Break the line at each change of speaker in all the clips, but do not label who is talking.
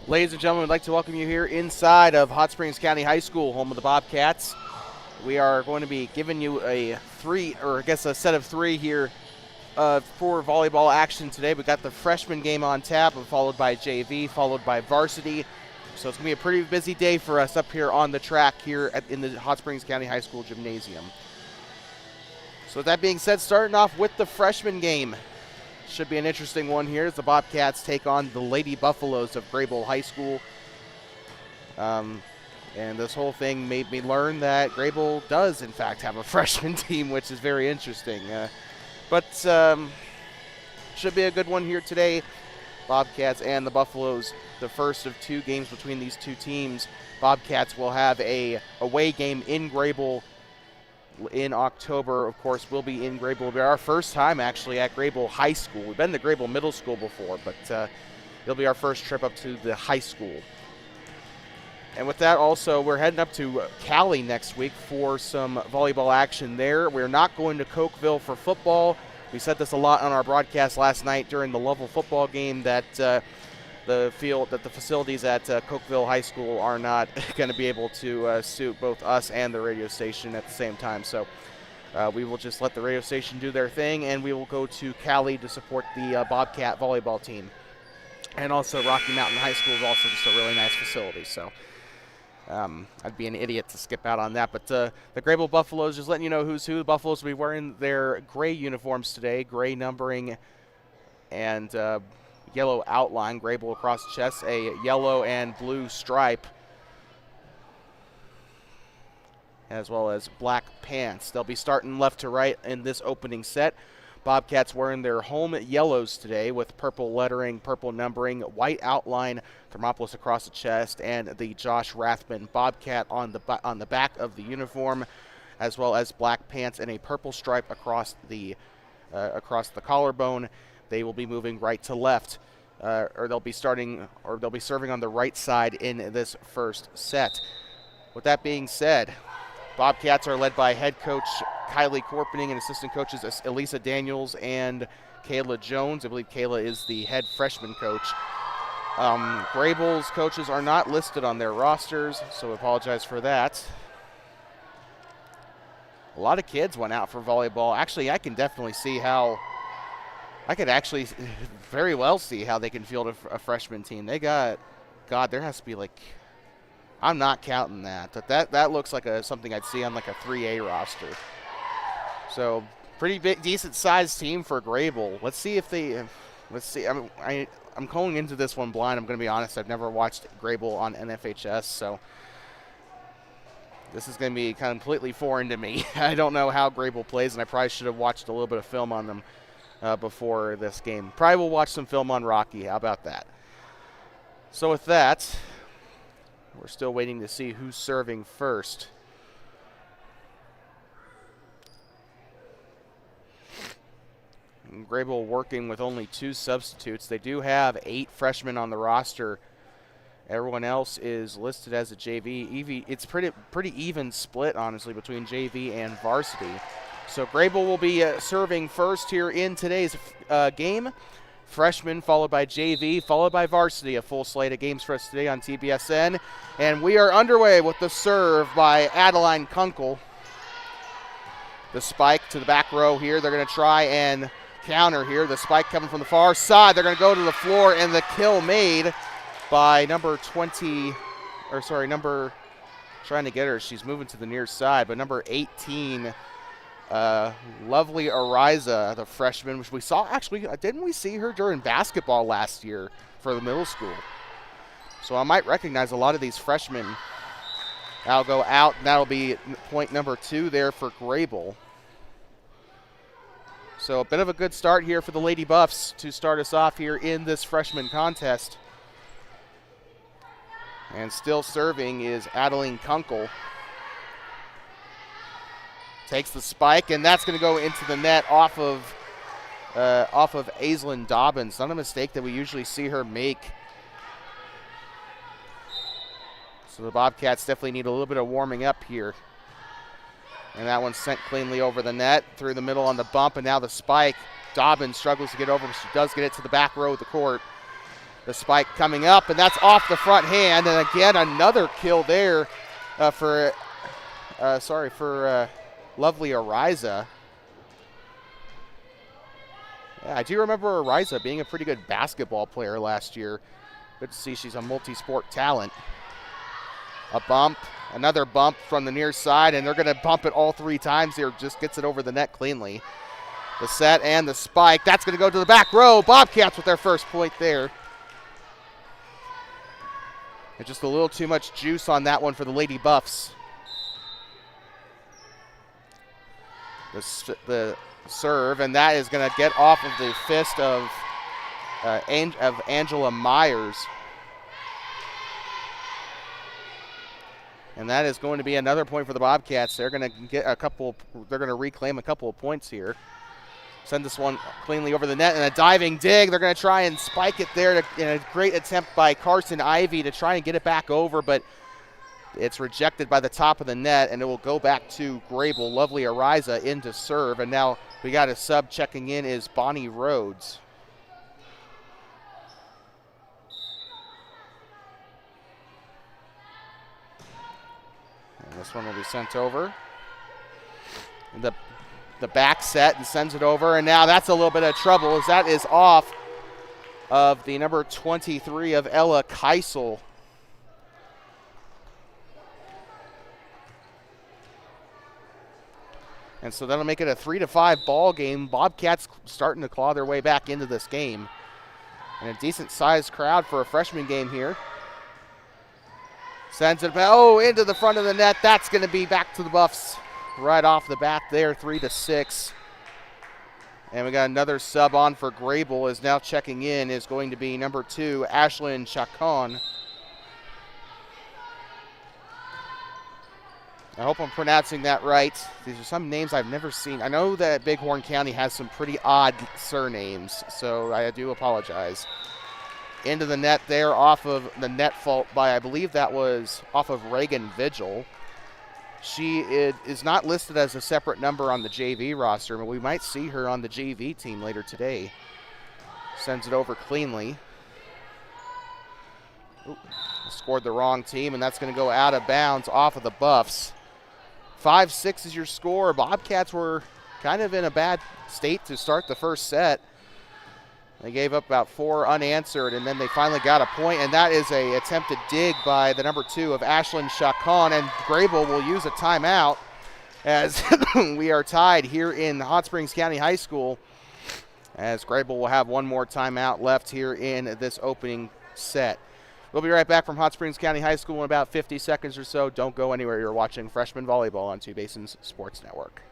Ladies and gentlemen, we'd like to welcome you here inside of Hot Springs County High School, home of the Bobcats. We are going to be giving you a set of three here for volleyball action today. We got the freshman game on tap, followed by JV, followed by varsity. So it's going to be a pretty busy day for us up here on the track here in the Hot Springs County High School gymnasium. So with that being said, starting off with the freshman game. Should be an interesting one here as the Bobcats take on the Lady Buffaloes of Greybull High School. And this whole thing made me learn that Greybull does, in fact, have a freshman team, which is very interesting. But should be a good one here today. Bobcats and the Buffaloes, the first of two games between these two teams. Bobcats will have a away game in Greybull in October. Of course, we'll be in Greybull. It'll be our first time actually at Greybull High School. We've been to Greybull Middle School before, but it'll be our first trip up to the high school. And with that, also, we're heading up to Cali next week for some volleyball action there. We're not going to Cokeville for football. We said this a lot on our broadcast last night during the Lovell football game that the facilities at Cokeville High School are not going to be able to suit both us and the radio station at the same time. So we will just let the radio station do their thing, and we will go to Cali to support the Bobcat volleyball team. And also Rocky Mountain High School is also just a really nice facility. So I'd be an idiot to skip out on that. But the Greybull Buffaloes, just letting you know who's who. The Buffaloes will be wearing their gray uniforms today, gray numbering and yellow outline, Greybull across the chest, a yellow and blue stripe, as well as black pants. They'll be starting left to right in this opening set. Bobcats wearing their home yellows today with purple lettering, purple numbering, white outline, Thermopolis across the chest, and the Josh Rathman Bobcat on the back of the uniform, as well as black pants and a purple stripe across the collarbone. They will be moving right to left, or they'll be serving on the right side in this first set. With that being said, Bobcats are led by head coach Kylie Corpening and assistant coaches Elisa Daniels and Kayla Jones. I believe Kayla is the head freshman coach. Greybull's coaches are not listed on their rosters, so I apologize for that. A lot of kids went out for volleyball. Actually, I could actually very well see how they can field a freshman team. They got, God, there has to be I'm not counting that, but that looks like something I'd see on like a 3A roster. So pretty big, decent sized team for Greybull. Let's see. I'm going into this one blind. I'm going to be honest. I've never watched Greybull on NFHS, so this is going to be completely foreign to me. I don't know how Greybull plays, and I probably should have watched a little bit of film on them before this game. Probably will watch some film on Rocky. How about that? So with that, we're still waiting to see who's serving first. And Greybull working with only 2 substitutes. They do have 8 freshmen on the roster. Everyone else is listed as a JV. It's pretty even split, honestly, between JV and varsity. So Greybull will be serving first here in today's game. Freshman followed by JV, followed by varsity. A full slate of games for us today on TBSN. And we are underway with the serve by Adeline Kunkel. The spike to the back row here. They're going to try and counter here. The spike coming from the far side. They're going to go to the floor, and the kill made by trying to get her. She's moving to the near side, but number 18, lovely Ariza, the freshman, which we saw, actually, didn't we see her during basketball last year for the middle school? So I might recognize a lot of these freshmen. That'll go out, and that'll be point number 2 there for Greybull. So a bit of a good start here for the Lady Buffs to start us off here in this freshman contest. And still serving is Adeline Kunkel. Takes the spike, and that's going to go into the net off of Aislinn Dobbins. Not a mistake that we usually see her make. So the Bobcats definitely need a little bit of warming up here. And that one's sent cleanly over the net, through the middle on the bump, and now the spike. Dobbins struggles to get over, but she does get it to the back row of the court. The spike coming up, and that's off the front hand. And again, another kill there for lovely Ariza. Yeah, I do remember Ariza being a pretty good basketball player last year. Good to see she's a multi-sport talent. A bump, another bump from the near side, and they're going to bump it all 3 times here. Just gets it over the net cleanly. The set and the spike. That's going to go to the back row. Bobcats with their first point there. And just a little too much juice on that one for the Lady Buffs. The serve, and that is going to get off of the fist of Angela Myers. And that is going to be another point for the Bobcats. They're going to get they're going to reclaim a couple of points here. Send this one cleanly over the net, and a diving dig. They're going to try and spike it there in a great attempt by Carson Ivy to try and get it back over, but it's rejected by the top of the net, and it will go back to Greybull. Lovely Ariza in to serve, and now we got a sub checking in is Bonnie Rhodes. And this one will be sent over. The back set and sends it over, and now that's a little bit of trouble as that is off of the number 23 of Ella Keisel. And so that'll make it a 3-5 ball game. Bobcats starting to claw their way back into this game. And a decent-sized crowd for a freshman game here. Sends it into the front of the net. That's going to be back to the Buffs right off the bat there, 3-6. And we got another sub on for Greybull. Is now checking in is going to be number 2, Ashlyn Chacon. I hope I'm pronouncing that right. These are some names I've never seen. I know that Bighorn County has some pretty odd surnames, so I do apologize. Into the net there off of the net fault by, I believe that was off of Reagan Vigil. She is not listed as a separate number on the JV roster, but we might see her on the JV team later today. Sends it over cleanly. Ooh, scored the wrong team, and that's going to go out of bounds off of the Buffs. 5-6 is your score. Bobcats were kind of in a bad state to start the first set. They gave up about 4 unanswered, and then they finally got a point, and that is a attempted dig by the number 2 of Ashlyn Chacon, and Greybull will use a timeout as we are tied here in Hot Springs County High School, as Greybull will have one more timeout left here in this opening set. We'll be right back from Hot Springs County High School in about 50 seconds or so. Don't go anywhere. You're watching Freshman Volleyball on Two Basins Sports Network.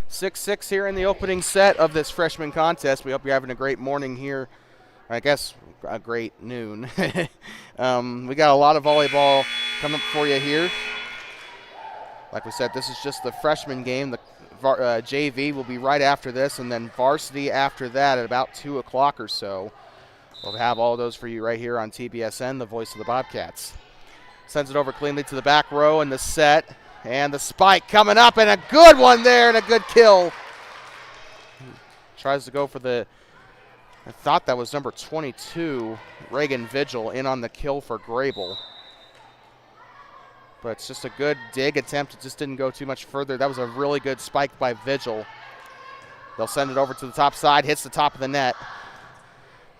Six here in the opening set of this freshman contest. We hope you're having a great morning here. I guess a great noon. We got a lot of volleyball coming up for you here. Like we said, this is just the freshman game. The JV will be right after this, and then varsity after that at about 2 o'clock or so. We'll have all those for you right here on TBSN, the voice of the Bobcats. Sends it over cleanly to the back row in the set. And the spike coming up, and a good one there, and a good kill. Tries to go for I thought that was number 22, Reagan Vigil, in on the kill for Greybull. But it's just a good dig attempt. It just didn't go too much further. That was a really good spike by Vigil. They'll send it over to the top side, hits the top of the net.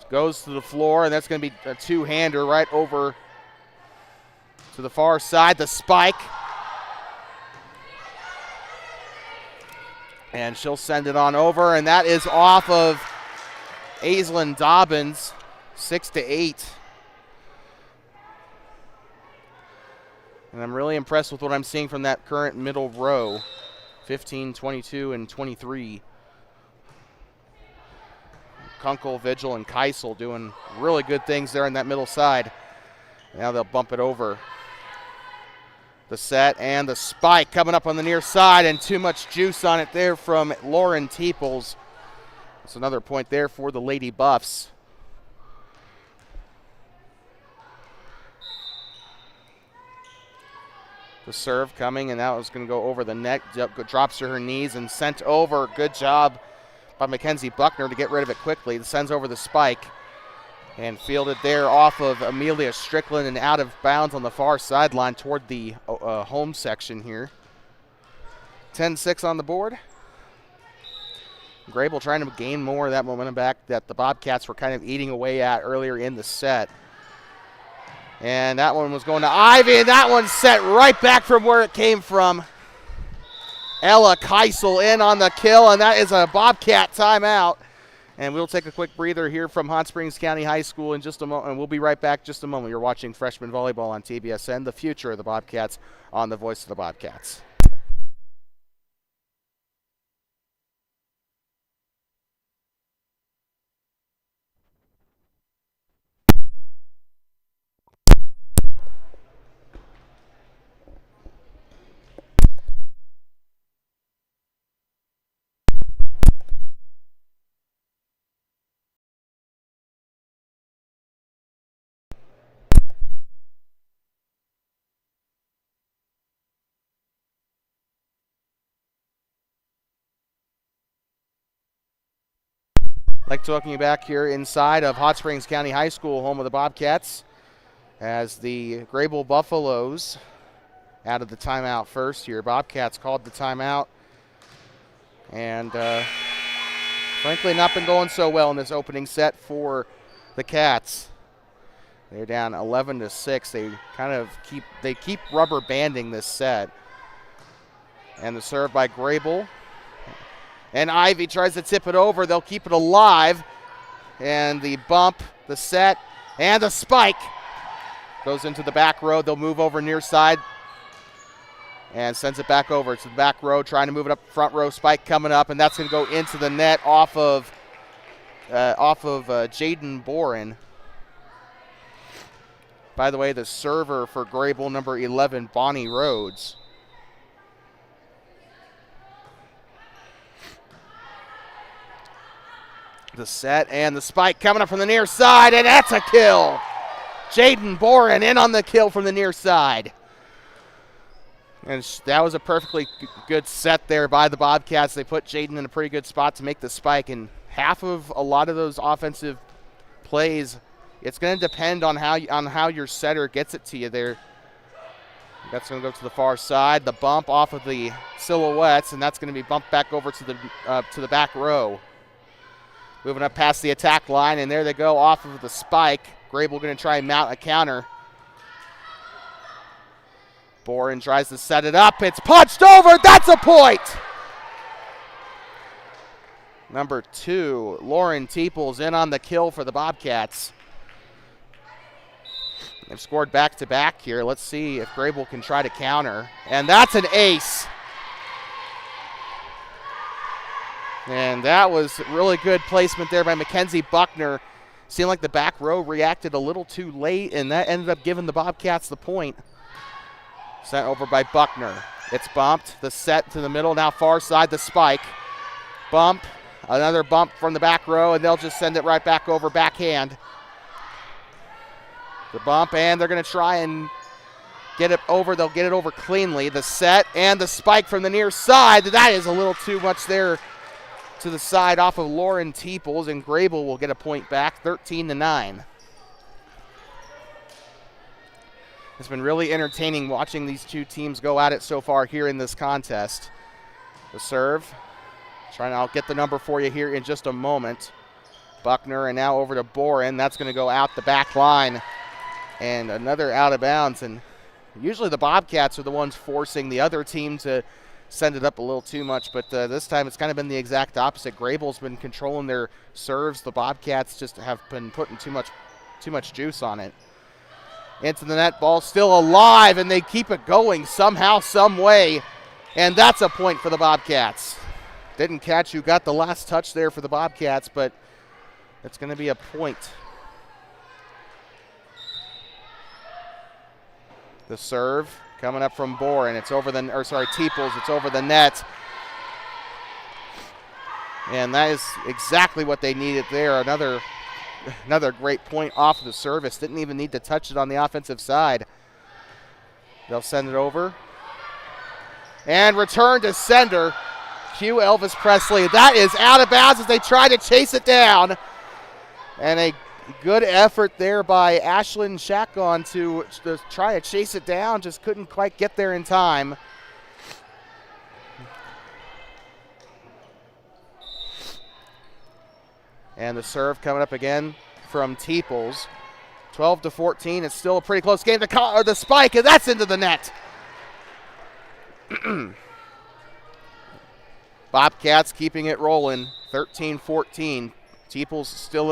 Goes to the floor, and that's going to be a two-hander right over to the far side. The spike. And she'll send it on over, and that is off of Aislinn Dobbins, 6-8. And I'm really impressed with what I'm seeing from that current middle row, 15, 22, and 23. Kunkel, Vigil, and Keisel doing really good things there on that middle side. Now they'll bump it over. The set and the spike coming up on the near side, and too much juice on it there from Lauren Teeples. That's another point there for the Lady Buffs. The serve coming, and that was going to go over the net. Drops to her knees and sent over. Good job by Mackenzie Buckner to get rid of it quickly. Sends over the spike and fielded there off of Amelia Strickland and out of bounds on the far sideline toward the home section here. 10-6 on the board. Greybull trying to gain more of that momentum back that the Bobcats were kind of eating away at earlier in the set. And that one was going to Ivy, and that one set right back from where it came from. Ella Keisel in on the kill, and that is a Bobcat timeout. And we'll take a quick breather here from Hot Springs County High School in just a moment, and we'll be right back just a moment. You're watching Freshman Volleyball on TBSN, the future of the Bobcats on the Voice of the Bobcats. I'd like to welcome you back here inside of Hot Springs County High School, home of the Bobcats, as the Greybull Buffaloes out of the timeout first here. Bobcats called the timeout, and frankly not been going so well in this opening set for the Cats. They're down 11-6. They kind of keep rubber banding this set. And the serve by Greybull. And Ivy tries to tip it over. They'll keep it alive. And the bump, the set, and the spike goes into the back row. They'll move over near side and sends it back over to the back row, trying to move it up front row. Spike coming up, and that's going to go into the net off of Jaden Boren. By the way, the server for Greybull, number 11, Bonnie Rhodes. The set and the spike coming up from the near side, and that's a kill. Jaden Boren in on the kill from the near side. And that was a perfectly good set there by the Bobcats. They put Jaden in a pretty good spot to make the spike, and half of a lot of those offensive plays, it's going to depend on how your setter gets it to you there. That's going to go to the far side. The bump off of the silhouettes, and that's going to be bumped back over to the back row. Moving up past the attack line, and there they go off of the spike. Greybull going to try and mount a counter. Boren tries to set it up. It's punched over. That's a point. Number 2, Lauren Teeples in on the kill for the Bobcats. They've scored back-to-back here. Let's see if Greybull can try to counter. And that's an ace. And that was really good placement there by Mackenzie Buckner. Seemed like the back row reacted a little too late, and that ended up giving the Bobcats the point. Sent over by Buckner. It's bumped. The set to the middle. Now far side, the spike. Bump. Another bump from the back row, and they'll just send it right back over backhand. The bump, and they're going to try and get it over. They'll get it over cleanly. The set and the spike from the near side. That is a little too much there to the side off of Lauren Teeples, and Greybull will get a point back, 13-9. It's been really entertaining watching these two teams go at it so far here in this contest. The serve. I'll get the number for you here in just a moment. Buckner, and now over to Boren. That's going to go out the back line. And another out of bounds. And usually the Bobcats are the ones forcing the other team to send it up a little too much, but this time it's kind of been the exact opposite. Greybull's been controlling their serves. The Bobcats just have been putting too much juice on it. Into the net, ball still alive, and they keep it going somehow, some way, and that's a point for the Bobcats. Didn't catch who got the last touch there for the Bobcats, but It's going to be a point. The serve coming up from Boren. It's over the, Teeples. It's over the net. And that is exactly what they needed there. Another great point off of the service. Didn't even need to touch it on the offensive side. They'll send it over. And return to sender. Cue Elvis Presley. That is out of bounds as they try to chase it down. And a good effort there by Ashlyn Shakon to try to chase it down. Just couldn't quite get there in time. And the serve coming up again from Teeples. 12-14. It's still a pretty close game. The spike, and that's into the net. Bobcats keeping it rolling. 13-14. Teeples still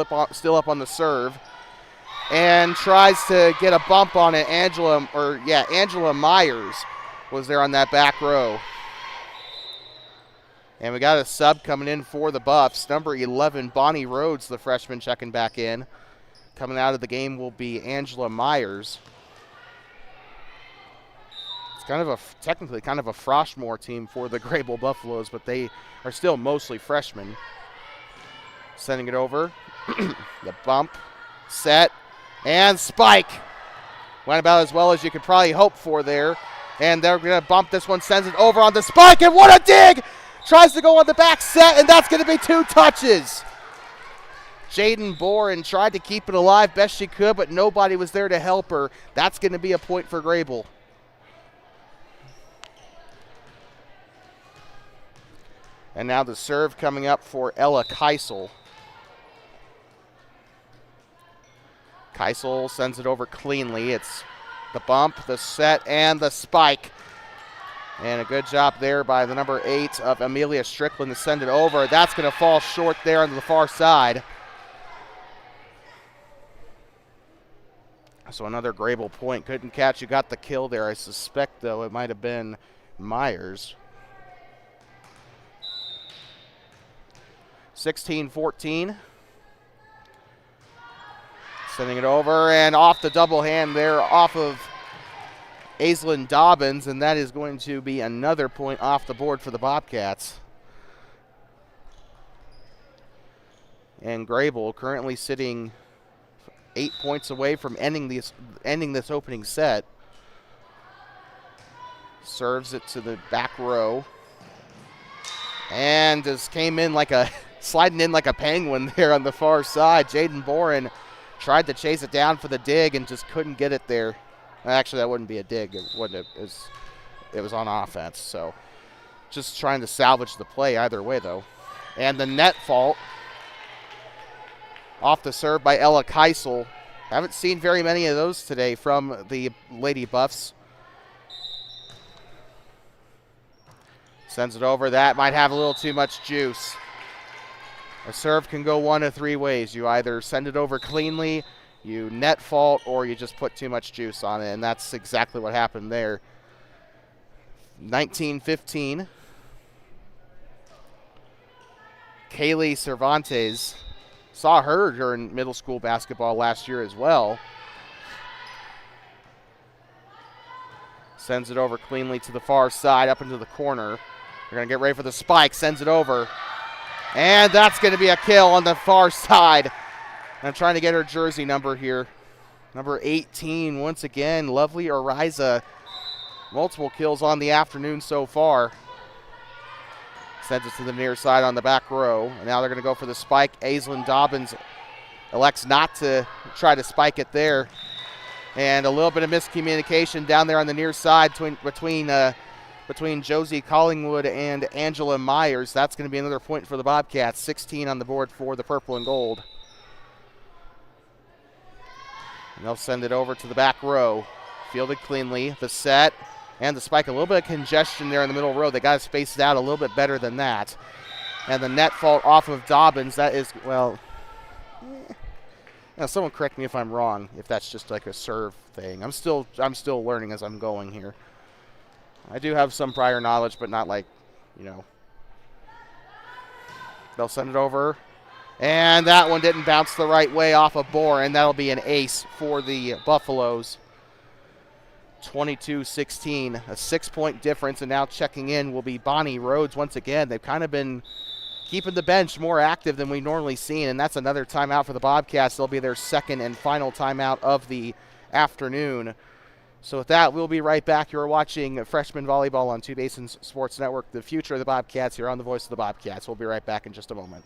up on the serve. And tries to get a bump on it. Angela Myers was there on that back row. And we got a sub coming in for the Buffs. Number 11, Bonnie Rhodes, the freshman, checking back in. Coming out of the game will be Angela Myers. It's technically kind of a Froshmore team for the Greybull Buffaloes, but they are still mostly freshmen. Sending it over. The bump, set, and spike. Went about as well as you could probably hope for there. And they're going to bump this one, sends it over on the spike, and what a dig! Tries to go on the back set, and that's going to be 2 touches. Jaden Boren tried to keep it alive best she could, but nobody was there to help her. That's going to be a point for Greybull. And now the serve coming up for Ella Keisel. Keisel sends it over cleanly. It's the bump, the set, and the spike. And a good job there by the number 8 of Amelia Strickland to send it over. That's going to fall short there on the far side. So another Greybull point. Couldn't catch who got the kill there. I suspect, though, it might have been Myers. 16-14. Sending it over and off the double hand there off of Aislinn Dobbins, and that is going to be another point off the board for the Bobcats. And Greybull currently sitting 8 points away from ending this opening set. Serves it to the back row. And just came in sliding in like a penguin there on the far side. Jaden Boren tried to chase it down for the dig and just couldn't get it there. Actually, that wouldn't be a dig. It was on offense. So just trying to salvage the play either way, though. And the net fault off the serve by Ella Keisel. Haven't seen very many of those today from the Lady Buffs. Sends it over. That might have a little too much juice. A serve can go one of 3 ways. You either send it over cleanly, you net fault, or you just put too much juice on it, and that's exactly what happened there. 19-15. Kaylee Cervantes. Saw her during middle school basketball last year as well. Sends it over cleanly to the far side, up into the corner. They're going to get ready for the spike. Sends it over. And that's going to be a kill on the far side. I'm trying to get her jersey number here. Number 18, once again, lovely Ariza. Multiple kills on the afternoon so far. Sends it to the near side on the back row. And now they're going to go for the spike. Aislinn Dobbins elects not to try to spike it there. And a little bit of miscommunication down there on the near side between Josie Collingwood and Angela Myers. That's going to be another point for the Bobcats. 16 on the board for the purple and gold. And they'll send it over to the back row. Fielded cleanly. The set and the spike. A little bit of congestion there in the middle row. They got to space it out a little bit better than that. And the net fault off of Dobbins. That is, well, now someone correct me if I'm wrong, if that's just like a serve thing. I'm still learning as I'm going here. I do have some prior knowledge, but not like, They'll send it over. And that one didn't bounce the right way off of Boren. That'll be an ace for the Buffaloes. 22-16, a 6-point difference, and now checking in will be Bonnie Rhodes once again. They've kind of been keeping the bench more active than we normally seen, and that's another timeout for the Bobcats. They'll be their second and final timeout of the afternoon. So with that, we'll be right back. You're watching freshman volleyball on Two Basins Sports Network, the future of the Bobcats here on the Voice of the Bobcats. We'll be right back in just a moment.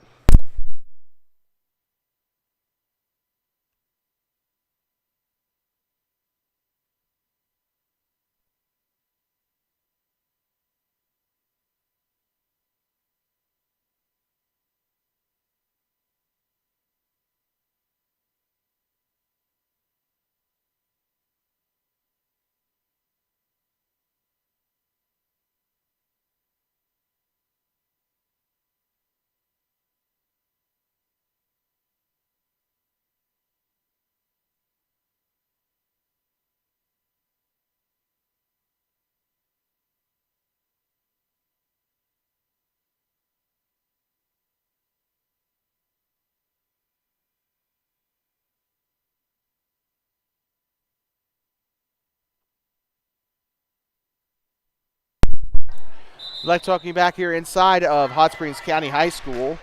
I'd like talking back here inside of Hot Springs County High School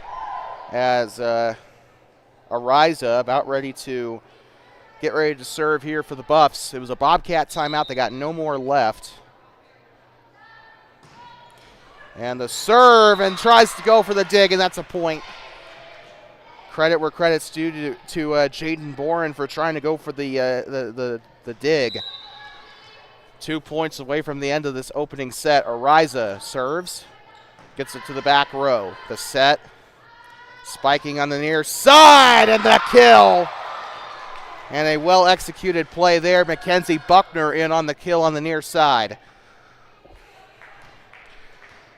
as Ariza about ready to get ready to serve here for the Buffs. It was a Bobcat timeout. They got no more left. And the serve, and tries to go for the dig, and that's a point. Credit where credit's due to Jaden Boren for trying to go for the dig. 2 points away from the end of this opening set. Ariza serves, gets it to the back row. The set, spiking on the near side, and the kill. And a well-executed play there. Mackenzie Buckner in on the kill on the near side.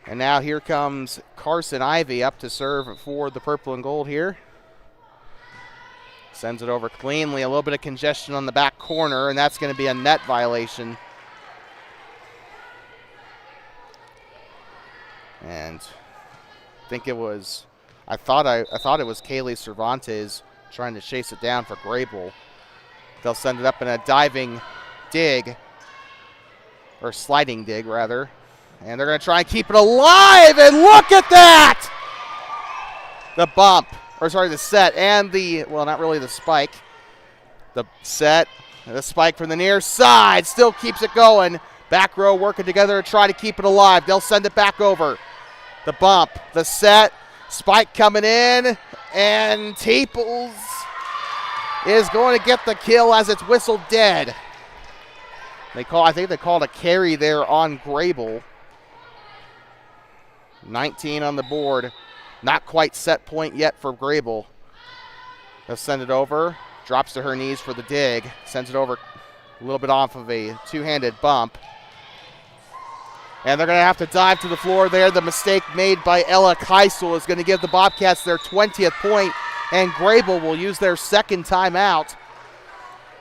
And now here comes Carson Ivy up to serve for the purple and gold here. Sends it over cleanly. A little bit of congestion on the back corner, and that's going to be a net violation. And I think it was, I thought it was Kaylee Cervantes trying to chase it down for Greybull. They'll send it up in a diving dig, or sliding dig rather. And they're going to try and keep it alive, and look at that! The set, and not really the spike. The set, the spike from the near side, still keeps it going. Back row working together to try to keep it alive. They'll send it back over. The bump, the set, spike coming in, and Teeples is going to get the kill as it's whistled dead. I think they called a carry there on Greybull. 19 on the board. Not quite set point yet for Greybull. They'll send it over. Drops to her knees for the dig. Sends it over a little bit off of a two-handed bump. And they're going to have to dive to the floor there. The mistake made by Ella Keisel is going to give the Bobcats their 20th point, and Greybull will use their second timeout.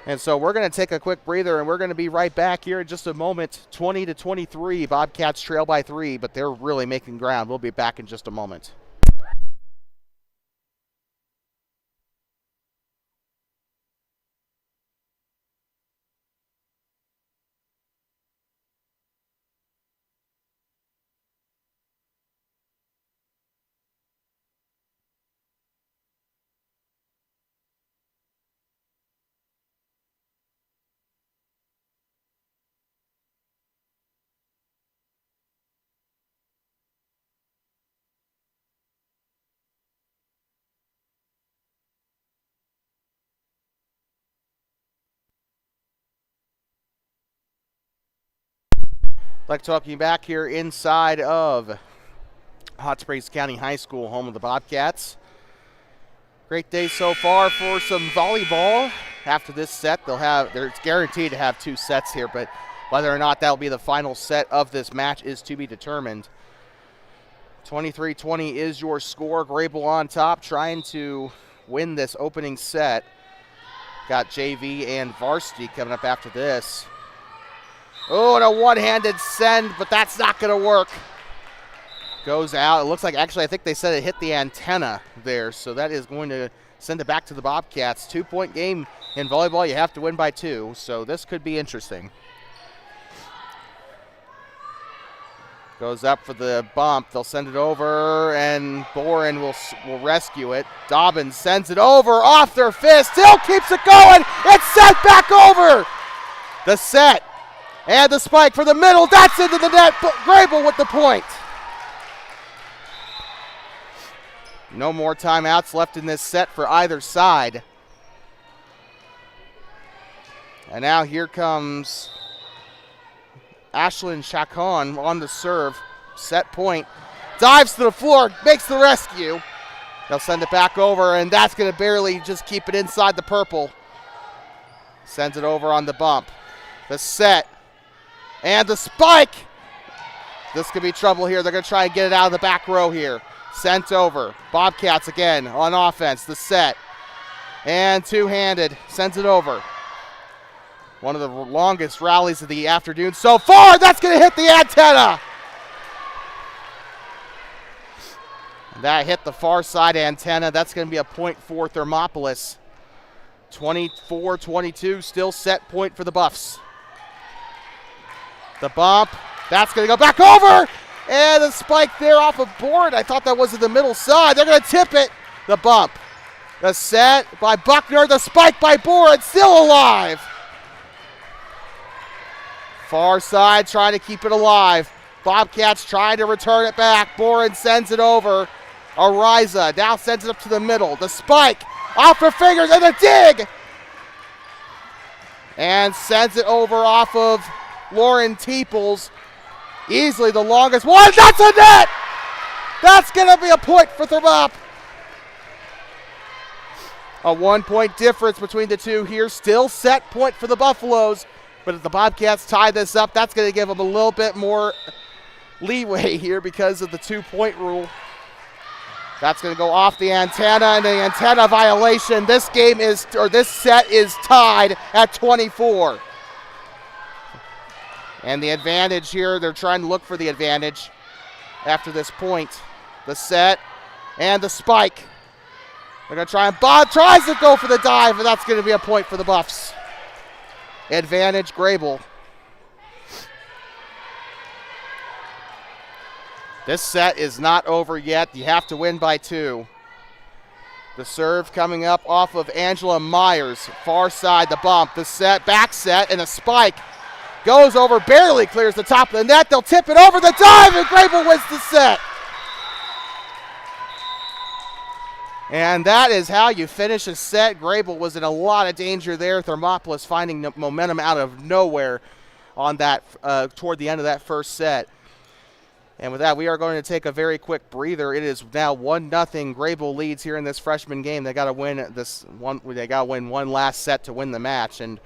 And so we're going to take a quick breather, and we're going to be right back here in just a moment. 20-23, Bobcats trail by 3, but they're really making ground. We'll be back in just a moment. I'd like talking back here inside of Hot Springs County High School, home of the Bobcats. Great day so far for some volleyball. After this set, they're guaranteed to have 2 sets here, but whether or not that'll be the final set of this match is to be determined. 23-20 is your score. Greybull on top, trying to win this opening set. Got JV and varsity coming up after this. Oh, and a one-handed send, but that's not going to work. Goes out. It looks like, actually, I think they said it hit the antenna there, so that is going to send it back to the Bobcats. 2-point game in volleyball. You have to win by 2, so this could be interesting. Goes up for the bump. They'll send it over, and Boren will rescue it. Dobbins sends it over off their fist. Still keeps it going. It's sent back over. The set and the spike for the middle. That's into the net. Greybull with the point. No more timeouts left in this set for either side. And now here comes Ashlyn Chacon on the serve. Set point. Dives to the floor. Makes the rescue. They'll send it back over, and that's going to barely just keep it inside the purple. Sends it over on the bump. The set. And the spike. This could be trouble here. They're going to try and get it out of the back row here. Sent over. Bobcats again on offense. The set. And two-handed. Sends it over. One of the longest rallies of the afternoon so far. That's going to hit the antenna. That hit the far side antenna. That's going to be a point for Thermopolis. 24-22. Still set point for the Buffs. The bump. That's going to go back over. And the spike there off of board. I thought that was in the middle side. They're going to tip it. The bump. The set by Buckner. The spike by Boren. Still alive. Far side trying to keep it alive. Bobcats trying to return it back. Boren sends it over. Ariza now sends it up to the middle. The spike off her fingers and the dig. And sends it over off of Lauren Teeples. Easily the longest one. That's a net! That's going to be a point for Thermop. A 1-point difference between the two here. Still set point for the Buffaloes. But if the Bobcats tie this up, that's going to give them a little bit more leeway here because of the 2-point rule. That's going to go off the antenna, and the antenna violation. This set is tied at 24. And the advantage here, they're trying to look for the advantage after this point. The set and the spike. They're going to try, and Bob tries to go for the dive, and that's going to be a point for the Buffs. Advantage Greybull. This set is not over yet. You have to win by 2. The serve coming up off of Angela Myers. Far side, the bump. The set, back set, and a spike. Goes over, barely clears the top of the net. They'll tip it over the dive, and Greybull wins the set. And that is how you finish a set. Greybull was in a lot of danger there. Thermopolis finding momentum out of nowhere on that toward the end of that first set. And with that, we are going to take a very quick breather. It is now 1-0. Greybull leads here in this freshman game. They got to win this one. They got to win one last set to win the match. And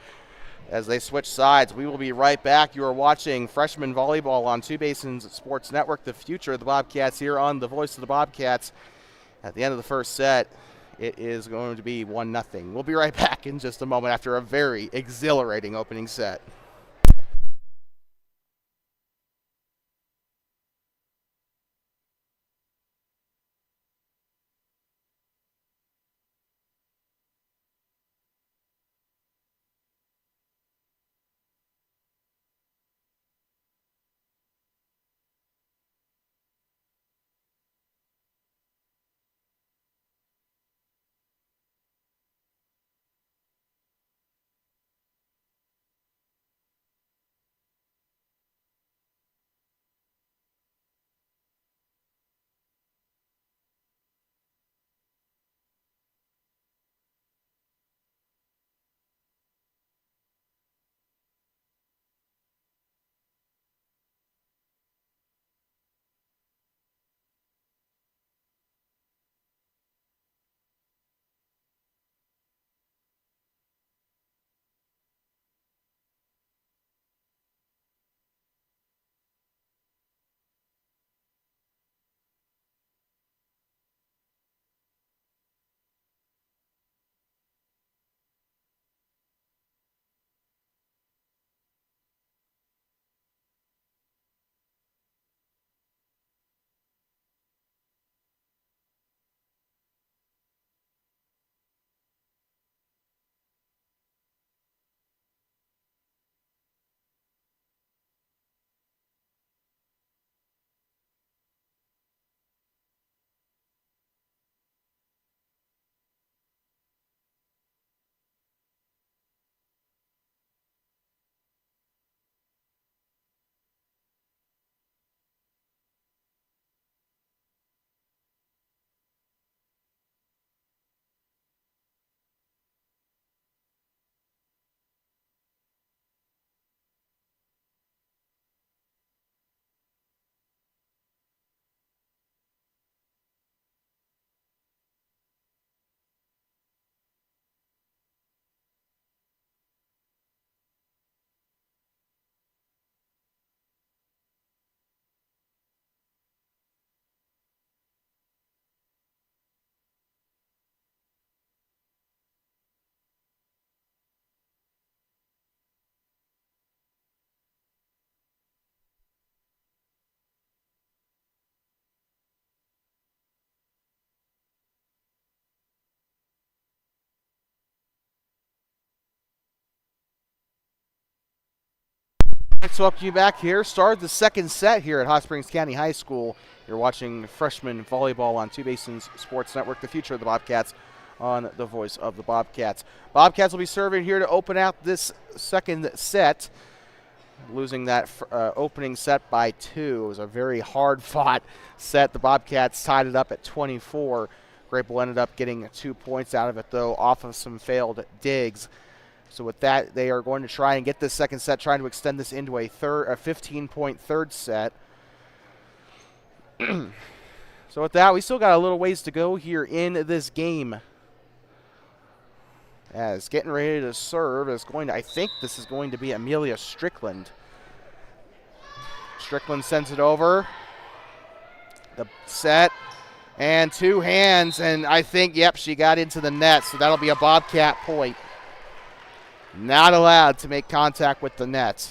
as they switch sides, we will be right back. You are watching freshman volleyball on Two Basins Sports Network. The future of the Bobcats here on the Voice of the Bobcats. At the end of the first set, it is going to be 1-0. We'll be right back in just a moment after a very exhilarating opening set. Let's welcome you back here. Start the second set here at Hot Springs County High School. You're watching freshman volleyball on Two Basins Sports Network, the future of the Bobcats on the voice of the Bobcats. Bobcats will be serving here to open out this second set, losing that opening set by 2. It was a very hard-fought set. The Bobcats tied it up at 24. Greybull ended up getting 2 points out of it, though, off of some failed digs. So with that, they are going to try and get this second set, trying to extend this into a 15-point third set. So with that, we still got a little ways to go here in this game. As getting ready to serve is going to, I think this is going to be Amelia Strickland. Strickland sends it over. The set and 2 hands, and I think, yep, she got into the net, so that'll be a Bobcat point. Not allowed to make contact with the net.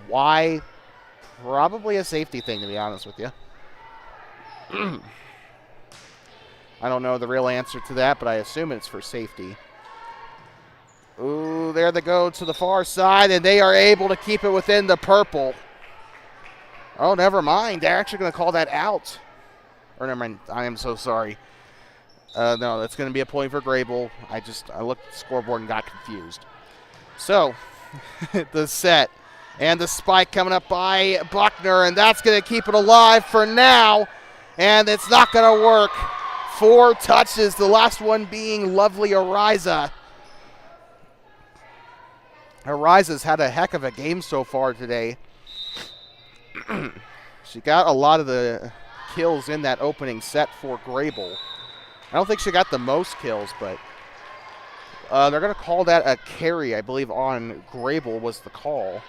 Why? Probably a safety thing, to be honest with you. I don't know the real answer to that, but I assume it's for safety. Ooh, there they go to the far side, and they are able to keep it within the purple. Oh, never mind. They're actually going to call that out. Or never mind. I am so sorry. No, that's going to be a point for Greybull. I looked at the scoreboard and got confused. So, the set and the spike coming up by Buckner, and that's going to keep it alive for now, and it's not going to work. 4 touches, the last one being lovely Ariza. Ariza's had a heck of a game so far today. She got a lot of the kills in that opening set for Greybull. I don't think she got the most kills, but they're going to call that a carry, I believe, on Greybull was the call.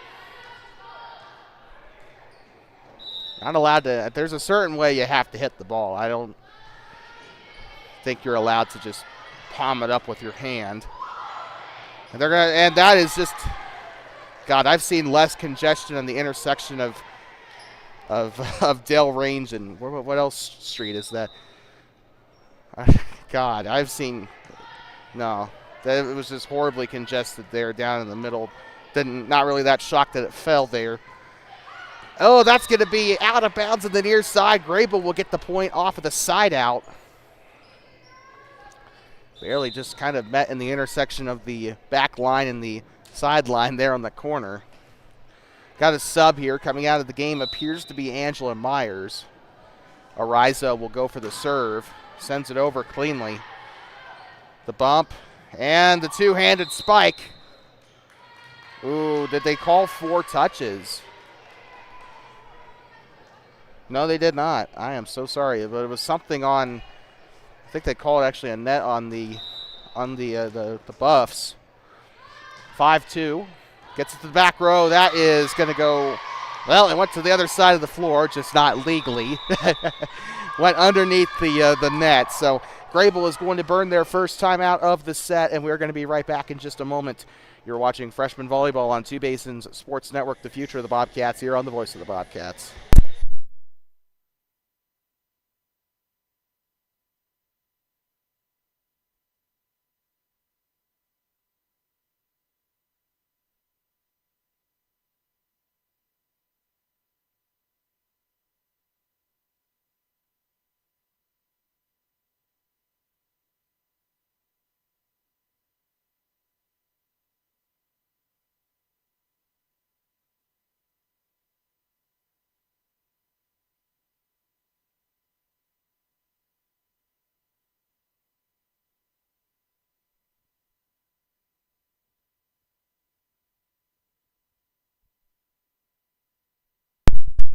Not allowed to. There's a certain way you have to hit the ball. I don't think you're allowed to just palm it up with your hand. And that is just, God, I've seen less congestion on the intersection of Dale Range and what else street is that? God, I've seen, no. It was just horribly congested there down in the middle. Not really that shocked that it fell there. Oh, that's going to be out of bounds on the near side. Greybull will get the point off of the side out. Barely just kind of met in the intersection of the back line and the sideline there on the corner. Got a sub here coming out of the game. Appears to be Angela Myers. Ariza will go for the serve. Sends it over cleanly. The bump. And the 2-handed spike. Ooh, did they call 4 touches? No, they did not. I am so sorry, but it was something on. I think they called actually a net on the Buffs. 5-2 gets it to the back row. That is going to go. Well, it went to the other side of the floor, just not legally. Went underneath the net. So Greybull is going to burn their first time out of the set, and we're going to be right back in just a moment. You're watching freshman volleyball on Two Basins Sports Network, the future of the Bobcats, here on the voice of the Bobcats.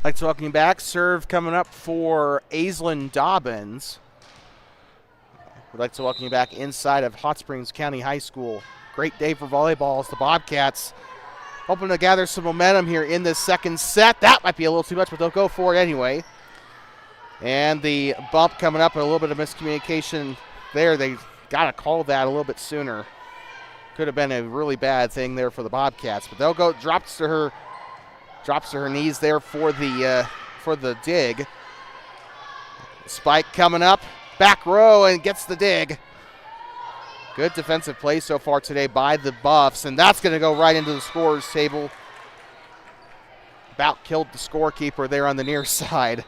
I'd like to welcome you back. Serve coming up for Aislinn Dobbins. We'd like to welcome you back inside of Hot Springs County High School. Great day for volleyball as the Bobcats hoping to gather some momentum here in this second set. That might be a little too much, but they'll go for it anyway. And the bump coming up, and a little bit of miscommunication there. They got to call that a little bit sooner. Could have been a really bad thing there for the Bobcats, but they'll go. Drops to her knees there for the dig. Spike coming up, back row, and gets the dig. Good defensive play so far today by the Buffs, and that's going to go right into the scorer's table. about killed the scorekeeper there on the near side.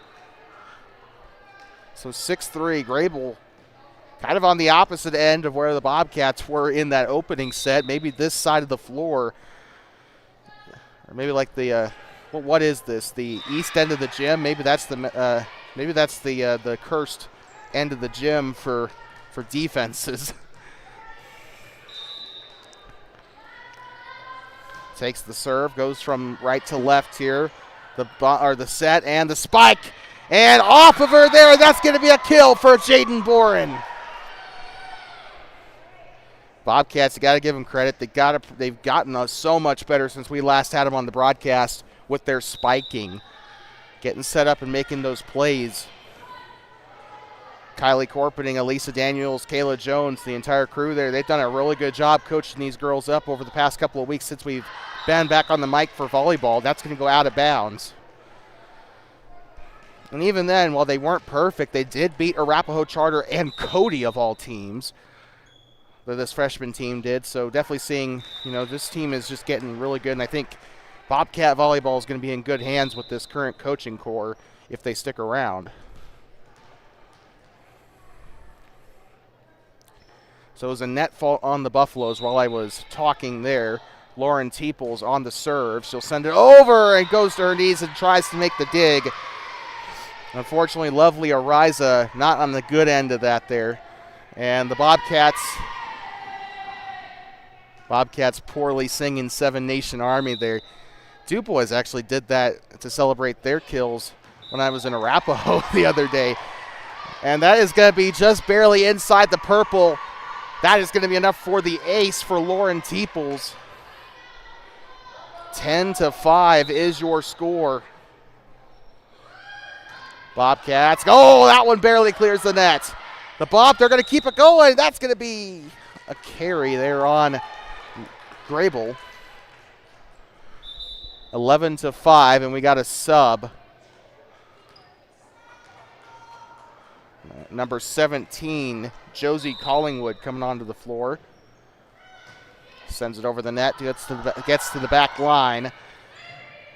So 6-3, Greybull kind of on the opposite end of where the Bobcats were in that opening set. Maybe this side of the floor, or maybe like the what is this? The east end of the gym? Maybe that's the the cursed end of the gym for defenses. Takes the serve, goes from right to left here. The set and the spike, and off of her there. That's going to be a kill for Jaden Boren. Bobcats, you got to give them credit. They've gotten so much better since we last had them on the broadcast with their spiking, getting set up and making those plays. Kylie Corpening, Elisa Daniels, Kayla Jones, the entire crew there, they've done a really good job coaching these girls up over the past couple of weeks since we've been back on the mic for volleyball. That's going to go out of bounds. And even then, while they weren't perfect, they did beat Arapahoe Charter and Cody of all teams. That this freshman team did. So definitely seeing, this team is just getting really good. And I think Bobcat volleyball is going to be in good hands with this current coaching core if they stick around. So it was a net fault on the Buffaloes while I was talking there. Lauren Teeples on the serve. She'll send it over and goes to her knees and tries to make the dig. Unfortunately, lovely Ariza not on the good end of that there. And the Bobcats poorly singing Seven Nation Army there. DuBois actually did that to celebrate their kills when I was in Arapahoe the other day. And that is going to be just barely inside the purple. That is going to be enough for the ace for Lauren Teeples. 10-5 is your score. Bobcats. Oh, that one barely clears the net. The Bob, they're going to keep it going. That's going to be a carry there on Greybull. 11-5, and we got a sub. Number 17, Josie Collingwood, coming onto the floor. Sends it over the net, gets to the back line.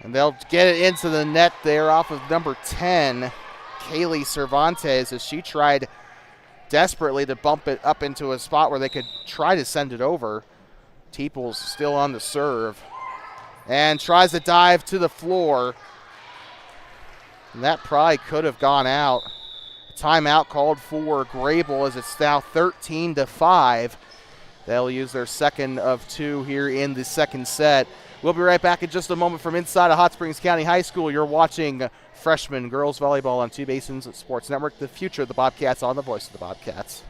And they'll get it into the net there off of number 10, Kaylee Cervantes, as she tried desperately to bump it up into a spot where they could try to send it over. Teeples still on the serve and tries to dive to the floor. And that probably could have gone out. Timeout called for Greybull as it's now 13-5. They'll use their second of two here in the second set. We'll be right back in just a moment from inside of Hot Springs County High School. You're watching freshman girls volleyball on Two Basins Sports Network, the future of the Bobcats on the voice of the Bobcats.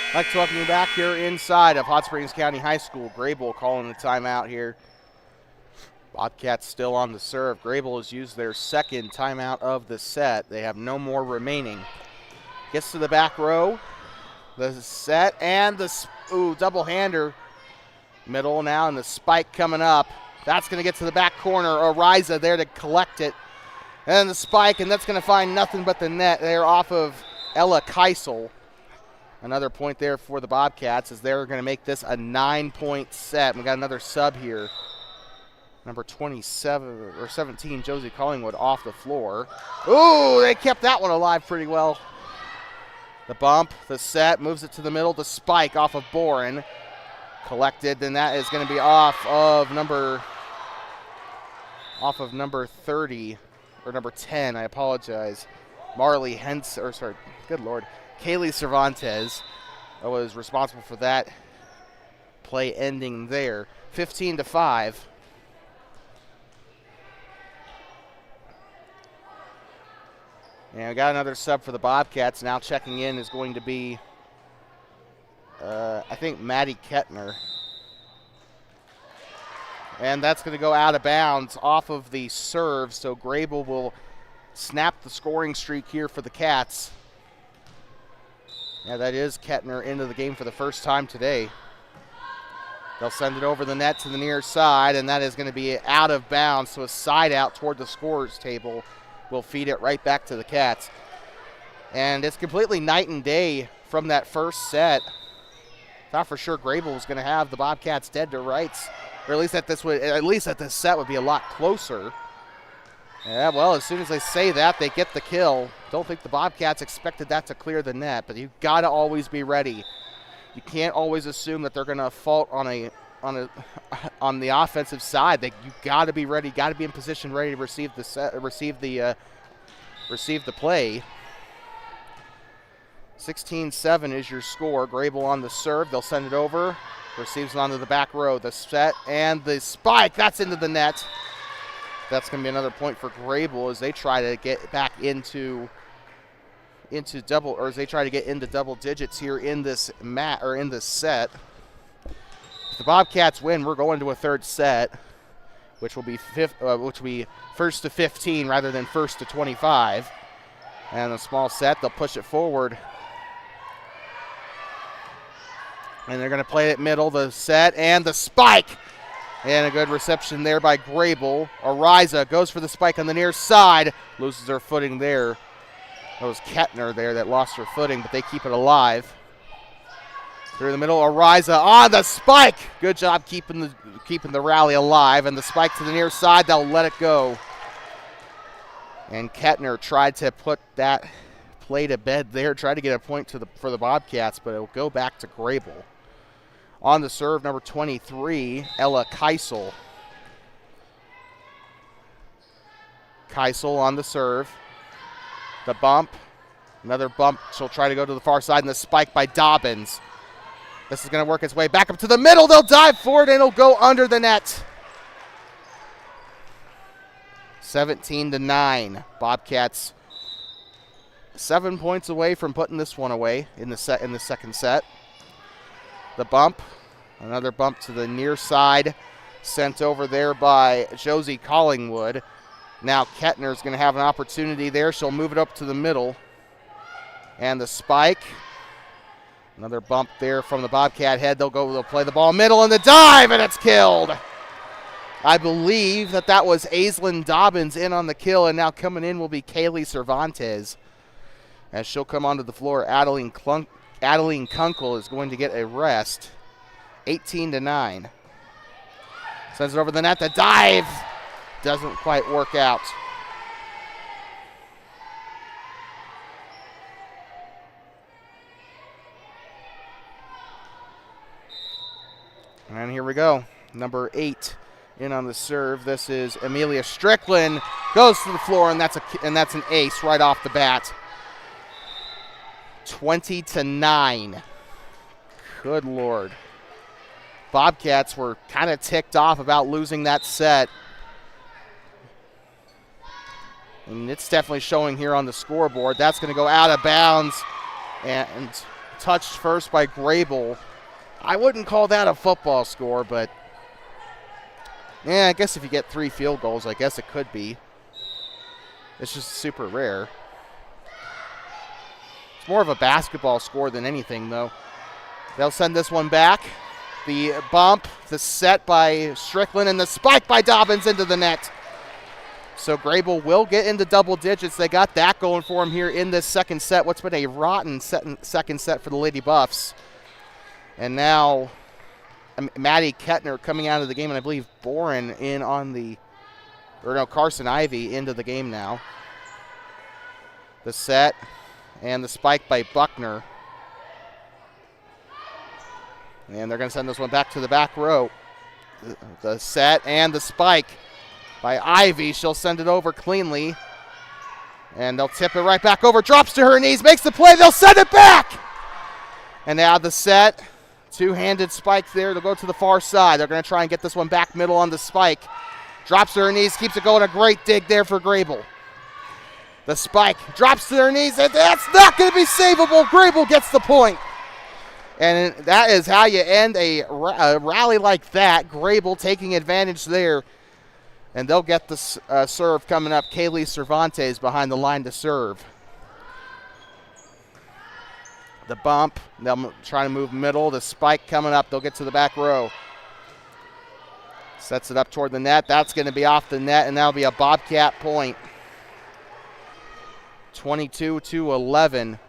I'd like to welcome you back here inside of Hot Springs County High School. Greybull calling the timeout here. Bobcats still on the serve. Greybull has used their second timeout of the set. They have no more remaining. Gets to the back row. The set and the double-hander. Middle now and the spike coming up. That's going to get to the back corner. Ariza there to collect it. And the spike, and that's going to find nothing but the net there off of Ella Keisel. Another point there for the Bobcats as they're going to make this a 9-point set. We got another sub here. Number 27 or 17, Josie Collingwood off the floor. Ooh, they kept that one alive pretty well. The bump, the set, moves it to the middle. The spike off of Boren. Collected, then that is going to be off of number 30 or number 10. I apologize. Marley Hens, or sorry, good Lord. Kaylee Cervantes was responsible for that play ending there. 15-5. And we got another sub for the Bobcats. Now checking in is going to be, I think, Maddie Kettner. And that's going to go out of bounds off of the serve, so Greybull will snap the scoring streak here for the Cats. Yeah, that is Kettner into the game for the first time today. They'll send it over the net to the near side, and that is going to be out of bounds, so a side out toward the scorer's table will feed it right back to the Cats. And it's completely night and day from that first set. Thought for sure Greybull was going to have the Bobcats dead to rights, or at least that this set would be a lot closer. Yeah, well, as soon as they say that, they get the kill. Don't think the Bobcats expected that to clear the net, but you've got to always be ready. You can't always assume that they're going to fault on the offensive side. You got to be ready, got to be in position, ready to receive the play. 16-7 is your score. Greybull on the serve. They'll send it over. Receives it onto the back row. The set and the spike. That's into the net. That's going to be another point for Greybull as they try to get back into double digits here in this set. If the Bobcats win, we're going to a third set, which will be first to 15 rather than first to 25. And a small set, they'll push it forward. And they're going to play it middle, the set, and the spike. And a good reception there by Greybull. Ariza goes for the spike on the near side. Loses her footing there. That was Kettner there that lost her footing, but they keep it alive. Through the middle, Ariza on the spike. Good job keeping the rally alive. And the spike to the near side, they'll let it go. And Kettner tried to put that play to bed there, tried to get a point for the Bobcats, but it'll go back to Greybull. On the serve, number 23, Ella Keisel. Keisel on the serve. The bump. Another bump. She'll try to go to the far side, and the spike by Dobbins. This is going to work its way back up to the middle. They'll dive forward, and it'll go under the net. 17-9. Bobcats 7 points away from putting this one away in the second set. The bump, another bump to the near side, sent over there by Josie Collingwood. Now Kettner's going to have an opportunity there. She'll move it up to the middle. And the spike, another bump there from the Bobcat head. They'll play the ball middle and the dive, and it's killed. I believe that was Aislinn Dobbins in on the kill, and now coming in will be Kaylee Cervantes. As she'll come onto the floor, Adeline Kunkel is going to get a rest. 18-9. Sends it over the net. The dive doesn't quite work out. And here we go. Number 8 in on the serve. This is Amelia Strickland. Goes to the floor, and that's an ace right off the bat. 20-9. Good Lord. Bobcats were kind of ticked off about losing that set. And it's definitely showing here on the scoreboard. That's going to go out of bounds and touched first by Greybull. I wouldn't call that a football score, but yeah, I guess if you get 3 field goals, I guess it could be. It's just super rare. It's more of a basketball score than anything, though. They'll send this one back. The bump, the set by Strickland, and the spike by Dobbins into the net. So Greybull will get into double digits. They got that going for them here in this second set. What's been a rotten second set for the Lady Buffs. And now Maddie Kettner coming out of the game, and I believe Boren in on the, or no, Carson Ivy into the game now. The set and the spike by Buckner. And they're going to send this one back to the back row. The set and the spike by Ivy. She'll send it over cleanly. And they'll tip it right back over. Drops to her knees. Makes the play. They'll send it back. And now the set. Two-handed spike there. They'll go to the far side. They're going to try and get this one back middle on the spike. Drops to her knees. Keeps it going. A great dig there for Greybull. The spike drops to their knees, and that's not going to be savable. Greybull gets the point. And that is how you end a rally like that. Greybull taking advantage there. And they'll get the serve coming up. Kaylee Cervantes behind the line to serve. The bump, they'll try to move middle. The spike coming up, they'll get to the back row. Sets it up toward the net. That's going to be off the net, and that'll be a Bobcat point. 22-11.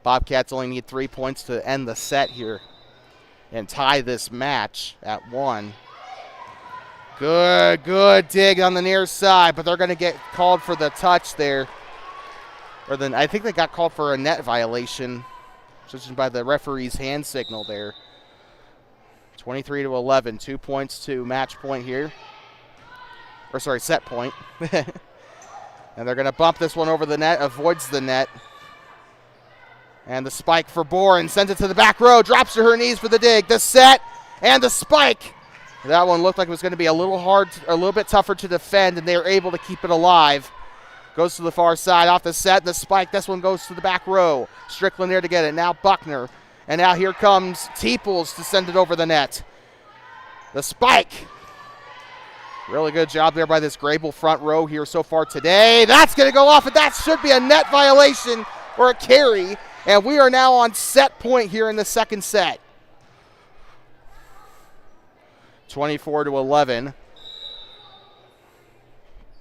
Bobcats only need 3 points to end the set here and tie this match at 1. Good dig on the near side, but they're going to get called for the touch there. Or then I think they got called for a net violation, judging by the referee's hand signal there. 23-11, 2 points to match point here. Or sorry, set point. And they're going to bump this one over the net, avoids the net. And the spike for Boren, sends it to the back row, drops to her knees for the dig. The set and the spike. That one looked like it was going to be a little bit tougher to defend, and they were able to keep it alive. Goes to the far side off the set, and the spike. This one goes to the back row. Strickland there to get it. Now Buckner. And now here comes Teeples to send it over the net. The spike. Really good job there by this Greybull front row here so far today. That's going to go off, and that should be a net violation or a carry. And we are now on set point here in the second set. 24-11.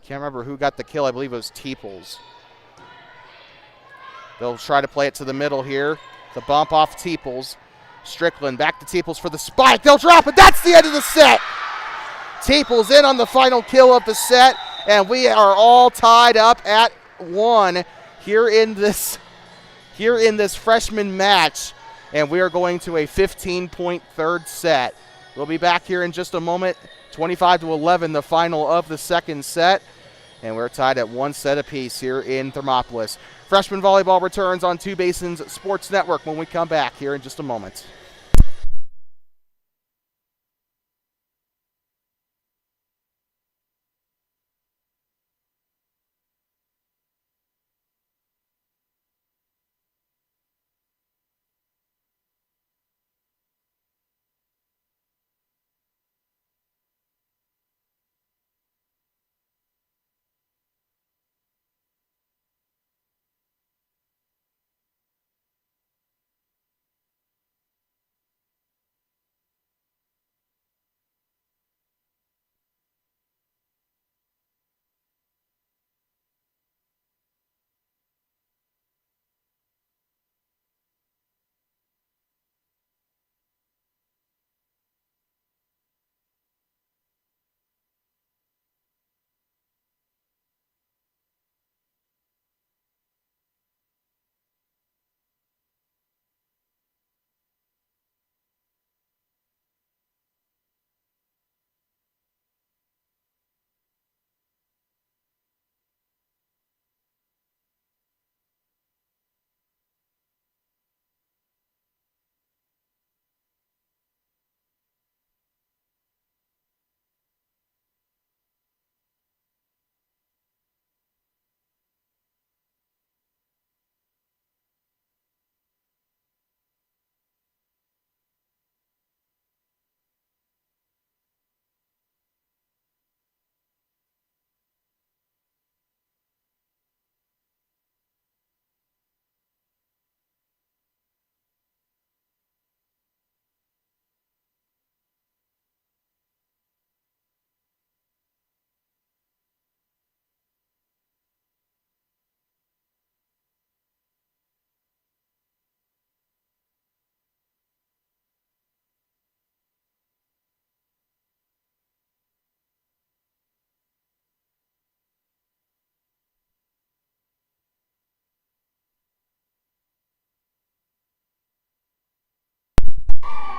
Can't remember who got the kill. I believe it was Teeples. They'll try to play it to the middle here. The bump off Teeples. Strickland back to Teeples for the spike. They'll drop it. That's the end of the set. Teeples in on the final kill of the set, and we are all tied up at 1 here in this freshman match, and we are going to a 15-point third set. We'll be back here in just a moment. 25-11, the final of the second set. And we're tied at 1 set apiece here in Thermopolis. Freshman volleyball returns on Two Basins Sports Network when we come back here in just a moment.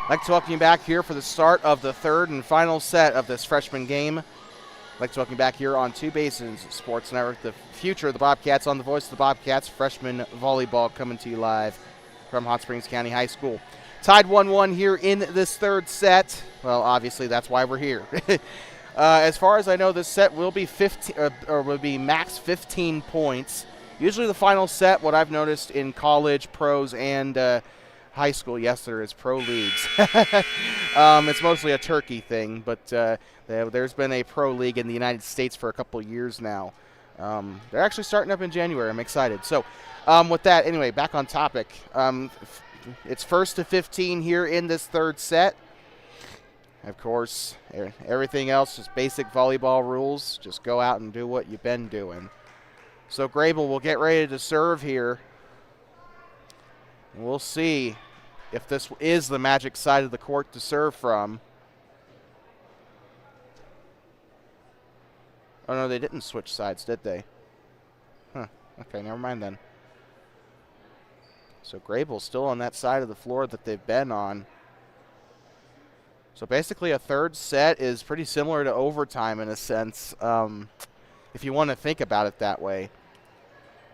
I'd like to welcome you back here for the start of the third and final set of this freshman game. I'd like to welcome you back here on Two Basins Sports Network, the future of the Bobcats on the voice of the Bobcats, freshman volleyball coming to you live from Hot Springs County High School. Tied 1-1 here in this third set. Well, obviously that's why we're here. As far as I know, this set will be 15 or will be max 15 points. Usually the final set, what I've noticed in college, pros, and high school, yes, there is pro leagues. It's mostly a turkey thing, but there's been a pro league in the United States for a couple years now. They're actually starting up in January. I'm excited. So with that, anyway, back on topic. It's 1st to 15 here in this third set. Of course, everything else is basic volleyball rules. Just go out and do what you've been doing. So Greybull will get ready to serve here. We'll see if this is the magic side of the court to serve from. Oh, no, they didn't switch sides, did they? Huh. Okay, never mind then. So Greybull's still on that side of the floor that they've been on. So basically a third set is pretty similar to overtime in a sense, if you want to think about it that way.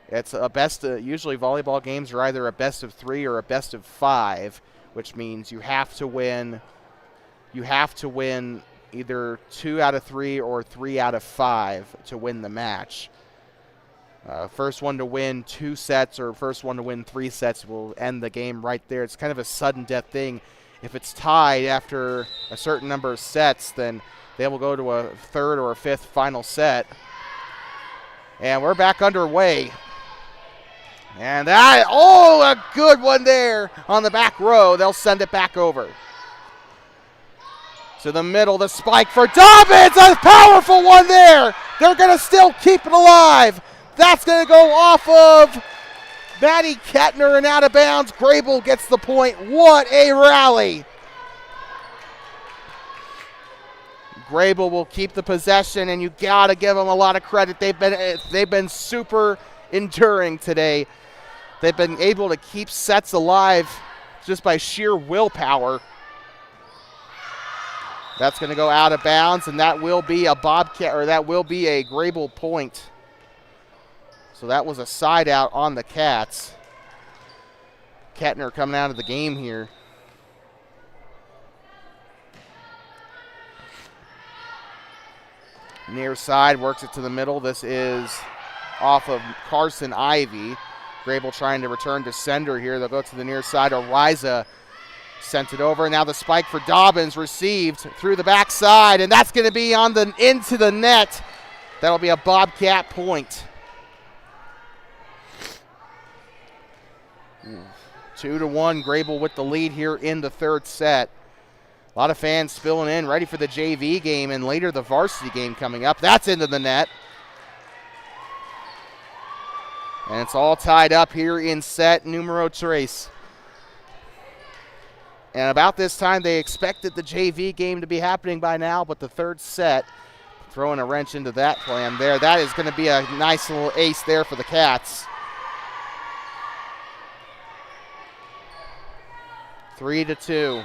It's a best, usually volleyball games are either a best of 3 or a best of 5, which means you have to win either 2 out of 3 or 3 out of 5 to win the match. First one to win 2 sets or first one to win 3 sets will end the game right there. It's kind of a sudden death thing. If it's tied after a certain number of sets, then they will go to a 3rd or a 5th final set. And we're back underway. And that, oh, a good one there on the back row. They'll send it back over. To the middle, the spike for Dobbins, a powerful one there. They're going to still keep it alive. That's going to go off of Maddie Kettner and out of bounds. Greybull gets the point. What a rally. Greybull will keep the possession, and you got to give them a lot of credit. They've been super enduring today. They've been able to keep sets alive just by sheer willpower. That's going to go out of bounds, and that will be a Bobcat, or that will be a Greybull point. So that was a side out on the Cats. Kettner coming out of the game here. Near side, works it to the middle. This is off of Carson Ivy. Greybull trying to return to sender here. They'll go to the near side. Ariza sent it over. Now the spike for Dobbins received through the backside, and that's going to be on the into the net. That'll be a Bobcat point. 2-1, Greybull with the lead here in the third set. A lot of fans spilling in, ready for the JV game and later the varsity game coming up. That's into the net. And it's all tied up here in set numero tres. And about this time, they expected the JV game to be happening by now, but the third set, throwing a wrench into that plan there. That is going to be a nice little ace there for the Cats. 3-2.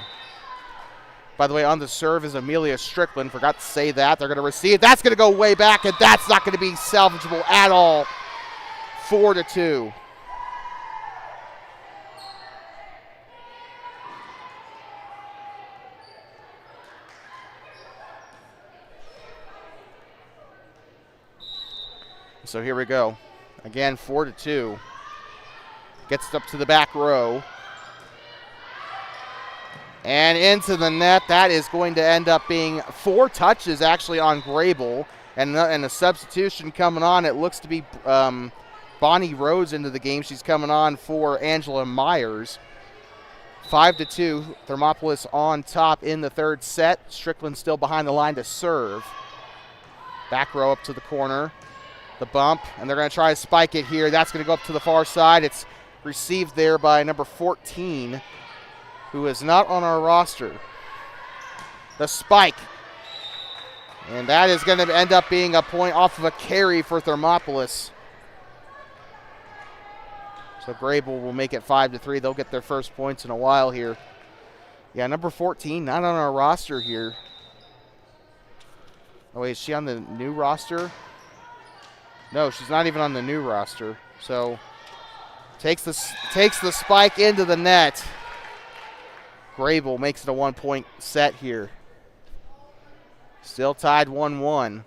By the way, on the serve is Amelia Strickland. Forgot to say that. They're going to receive. That's going to go way back, and that's not going to be salvageable at all. 4-2. So here we go. Again, 4-2. Gets up to the back row. And into the net. That is going to end up being 4 touches actually on Greybull. And a substitution coming on. It looks to be Bonnie Rhodes into the game. She's coming on for Angela Myers. 5-2. Thermopolis on top in the third set. Strickland still behind the line to serve. Back row up to the corner. The bump, and they're going to try to spike it here. That's going to go up to the far side. It's received there by number 14, who is not on our roster. The spike. And that is going to end up being a point off of a carry for Thermopolis. So Greybull will make it 5-3. They'll get their first points in a while here. Yeah, number 14, not on our roster here. Oh, wait, is she on the new roster? No, she's not even on the new roster. So takes the spike into the net. Greybull makes it a 1-point set here. Still tied 1-1.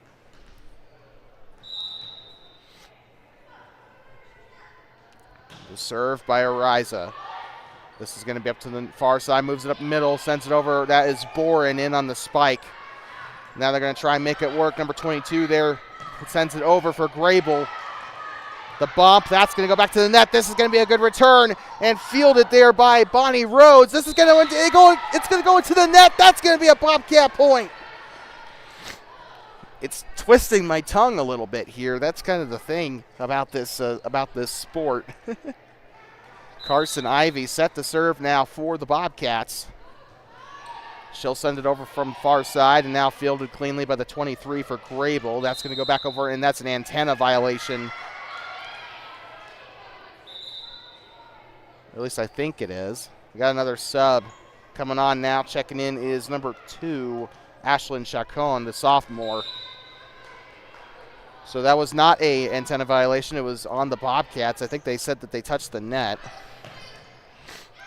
The serve by Ariza. This is going to be up to the far side, moves it up middle, sends it over. That is Boren in on the spike. Now they're going to try and make it work. Number 22 there sends it over for Greybull. The bump, that's going to go back to the net. This is going to be a good return and fielded there by Bonnie Rhodes. This is going to it's going to go into the net. That's going to be a Bobcat point. It's twisting my tongue a little bit here. That's kind of the thing about this sport. Carson Ivy set the serve now for the Bobcats. She'll send it over from far side and now fielded cleanly by the 23 for Greybull. That's going to go back over, and that's an antenna violation. At least I think it is. We got another sub coming on now. Checking in is number 2, Ashlyn Chacon, the sophomore. So that was not a antenna violation. It was on the Bobcats. I think they said that they touched the net.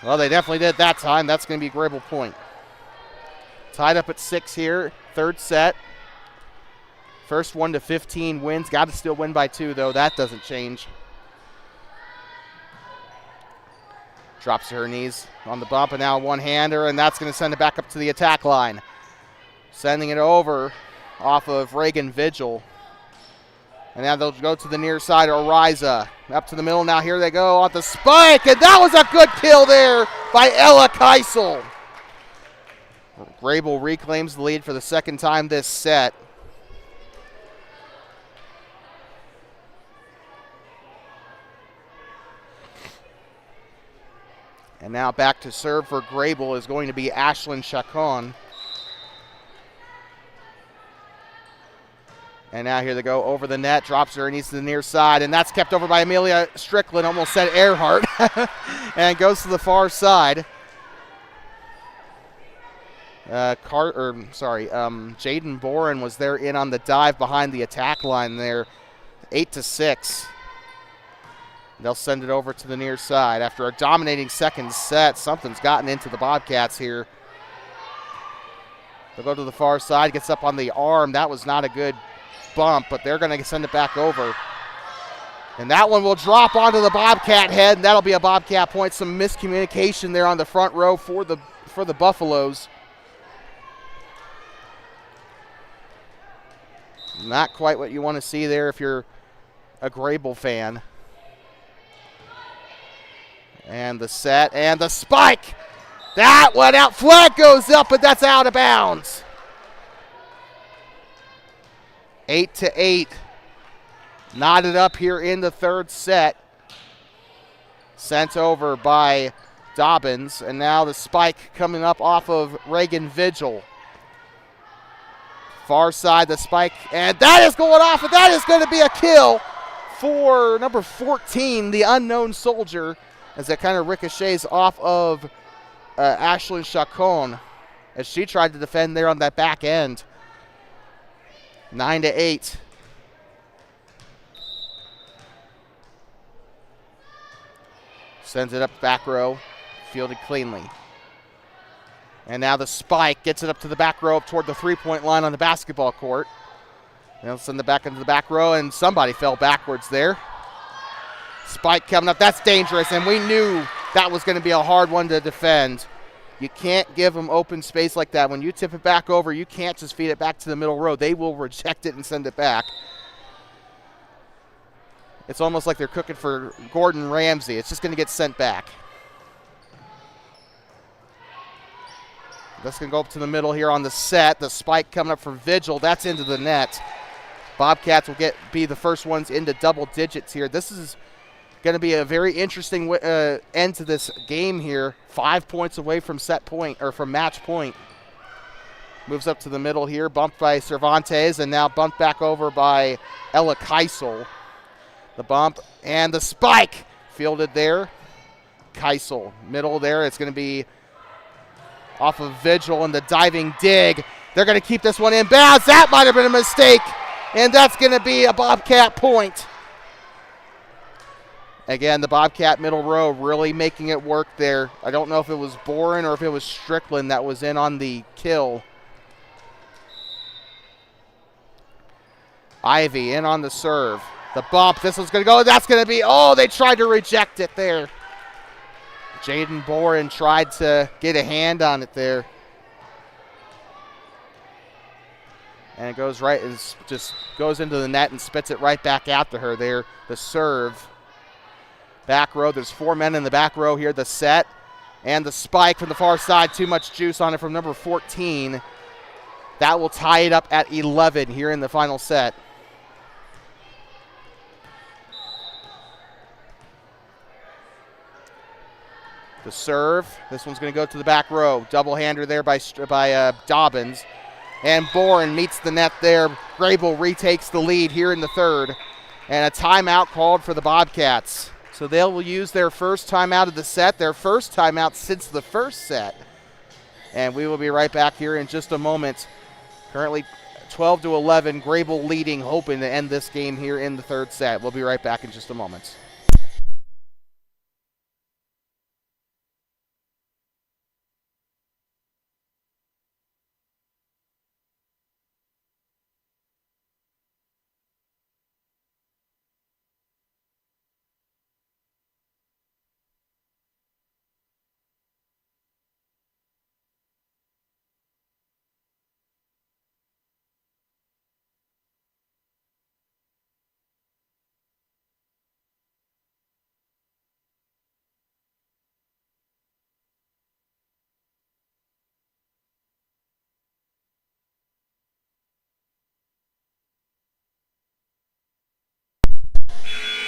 Well, they definitely did that time. That's going to be Greybull point. Tied up at 6 here. Third set. First 1-15 wins. Got to still win by 2, though. That doesn't change. Drops to her knees on the bump, and now a one-hander, and that's going to send it back up to the attack line. Sending it over off of Reagan Vigil. And now they'll go to the near side, Ariza. Up to the middle, now here they go on the spike, and that was a good kill there by Ella Keisel. Greybull reclaims the lead for the second time this set. And now back to serve for Greybull is going to be Ashlyn Chacon. And now here they go over the net, drops her knees to the near side, and that's kept over by Amelia Strickland, almost said Earhart, and goes to the far side. Jaden Boren was there in on the dive behind the attack line there, 8-6. They'll send it over to the near side. After a dominating second set, something's gotten into the Bobcats here. They'll go to the far side, gets up on the arm. That was not a good bump, but they're going to send it back over. And that one will drop onto the Bobcat head, and that'll be a Bobcat point. Some miscommunication there on the front row for the Buffaloes. Not quite what you want to see there if you're a Greybull fan. And the set, and the spike. That went out. Flag goes up, but that's out of bounds. 8-8. Knotted up here in the third set. Sent over by Dobbins. And now the spike coming up off of Reagan Vigil. Far side, the spike. And that is going off, and that is going to be a kill for number 14, the unknown soldier, as that kind of ricochets off of Ashlyn Chacon as she tried to defend there on that back end. 9-8. Sends it up back row, fielded cleanly. And now the spike gets it up to the back row, up toward the three-point line on the basketball court. They'll send it back into the back row, and somebody fell backwards there. Spike coming up. That's dangerous, and we knew that was going to be a hard one to defend. You can't give them open space like that. When you tip it back over, you can't just feed it back to the middle row. They will reject it and send it back. It's almost like they're cooking for Gordon Ramsay. It's just going to get sent back. That's going to go up to the middle here on the set. The spike coming up from Vigil. That's into the net. Bobcats will be the first ones into double digits here. This is going to be a very interesting end to this game here. 5 points away from set point, or from match point. Moves up to the middle here, bumped by Cervantes, and now bumped back over by Ella Keisel. The bump and the spike fielded there. Keisel, middle there. It's going to be off of Vigil and the diving dig. They're going to keep this one in bounds. That might have been a mistake, and that's going to be a Bobcat point. Again, the Bobcat middle row really making it work there. I don't know if it was Boren or if it was Strickland that was in on the kill. Ivy in on the serve. The bump, this one's going to go. That's going to be, oh, they tried to reject it there. Jaden Boren tried to get a hand on it there. And it goes right, it just goes into the net and spits it right back out to her there. The serve. Back row, there's 4 men in the back row here. The set and the spike from the far side. Too much juice on it from number 14. That will tie it up at 11 here in the final set. The serve, this one's going to go to the back row. Double-hander there by Dobbins. And Boren meets the net there. Greybull retakes the lead here in the third. And a timeout called for the Bobcats. So they will use their first timeout of the set, their first timeout since the first set. And we will be right back here in just a moment. Currently 12-11, Greybull leading, hoping to end this game here in the third set. We'll be right back in just a moment.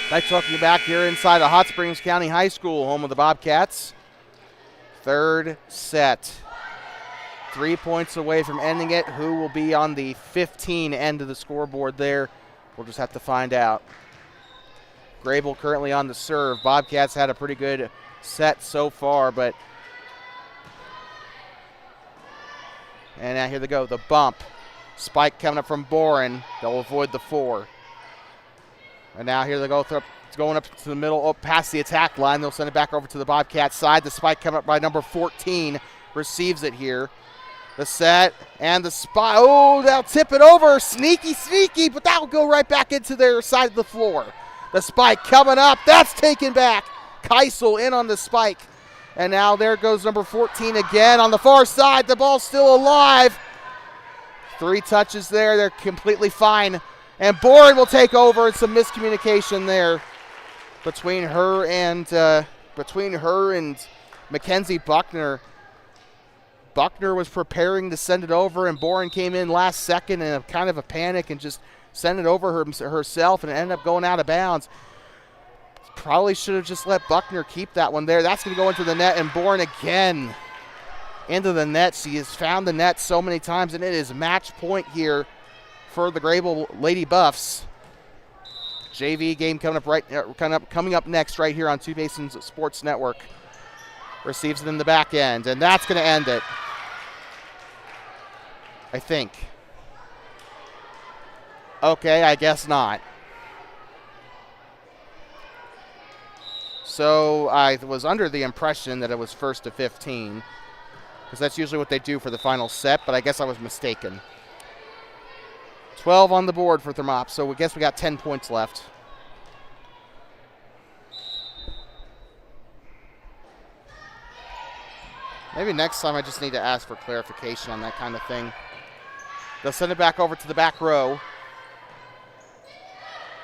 Nice talking you back here inside of Hot Springs County High School, home of the Bobcats. Third set. 3 points away from ending it. Who will be on the 15 end of the scoreboard there? We'll just have to find out. Greybull currently on the serve. Bobcats had a pretty good set so far, but... And now here they go, the bump. Spike coming up from Boren. They'll avoid the 4. And now here they go, it's going up to the middle, past the attack line. They'll send it back over to the Bobcats side. The spike coming up by number 14, receives it here. The set and the spike. Oh, they'll tip it over. Sneaky, sneaky, but that will go right back into their side of the floor. The spike coming up. That's taken back. Keisel in on the spike. And now there goes number 14 again on the far side. The ball's still alive. 3 touches there. They're completely fine. And Boren will take over. It's some miscommunication there between her and Mackenzie Buckner. Buckner was preparing to send it over, and Boren came in last second in a kind of a panic and just sent it over herself, and it ended up going out of bounds. Probably should have just let Buckner keep that one there. That's going to go into the net, and Boren again into the net. She has found the net so many times, and it is match point here for the Greybull Lady Buffs. JV game coming up next right here on Two Basins Sports Network. Receives it in the back end, and that's going to end it, I think. Okay, I guess not. So I was under the impression that it was 1st to 15, because that's usually what they do for the final set, but I guess I was mistaken. 12 on the board for Thermop, so I guess we got 10 points left. Maybe next time I just need to ask for clarification on that kind of thing. They'll send it back over to the back row.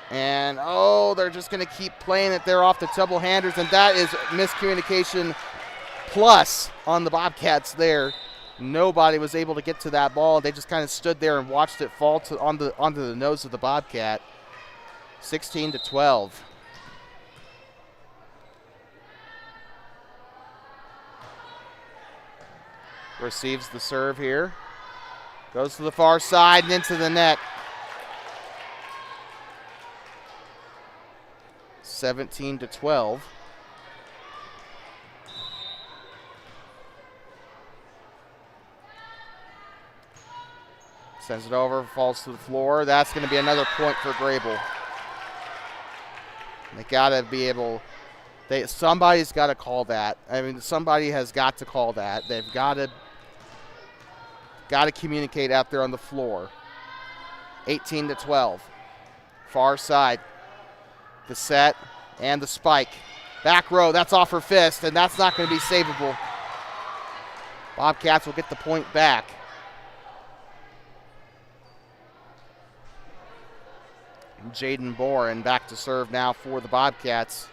And, oh, they're just going to keep playing it there off the double-handers, and that is miscommunication plus on the Bobcats there. Nobody was able to get to that ball. They just kind of stood there and watched it fall onto the nose of the Bobcat. 16-12. Receives the serve here. Goes to the far side and into the net. 17-12. Sends it over, falls to the floor. That's going to be another point for Greybull. They got to be able, somebody's got to call that. I mean, somebody has got to call that. They've got to communicate out there on the floor. 18-12. Far side. The set and the spike. Back row, that's off her fist, and that's not going to be savable. Bobcats will get the point back. Jaden Boren back to serve now for the Bobcats.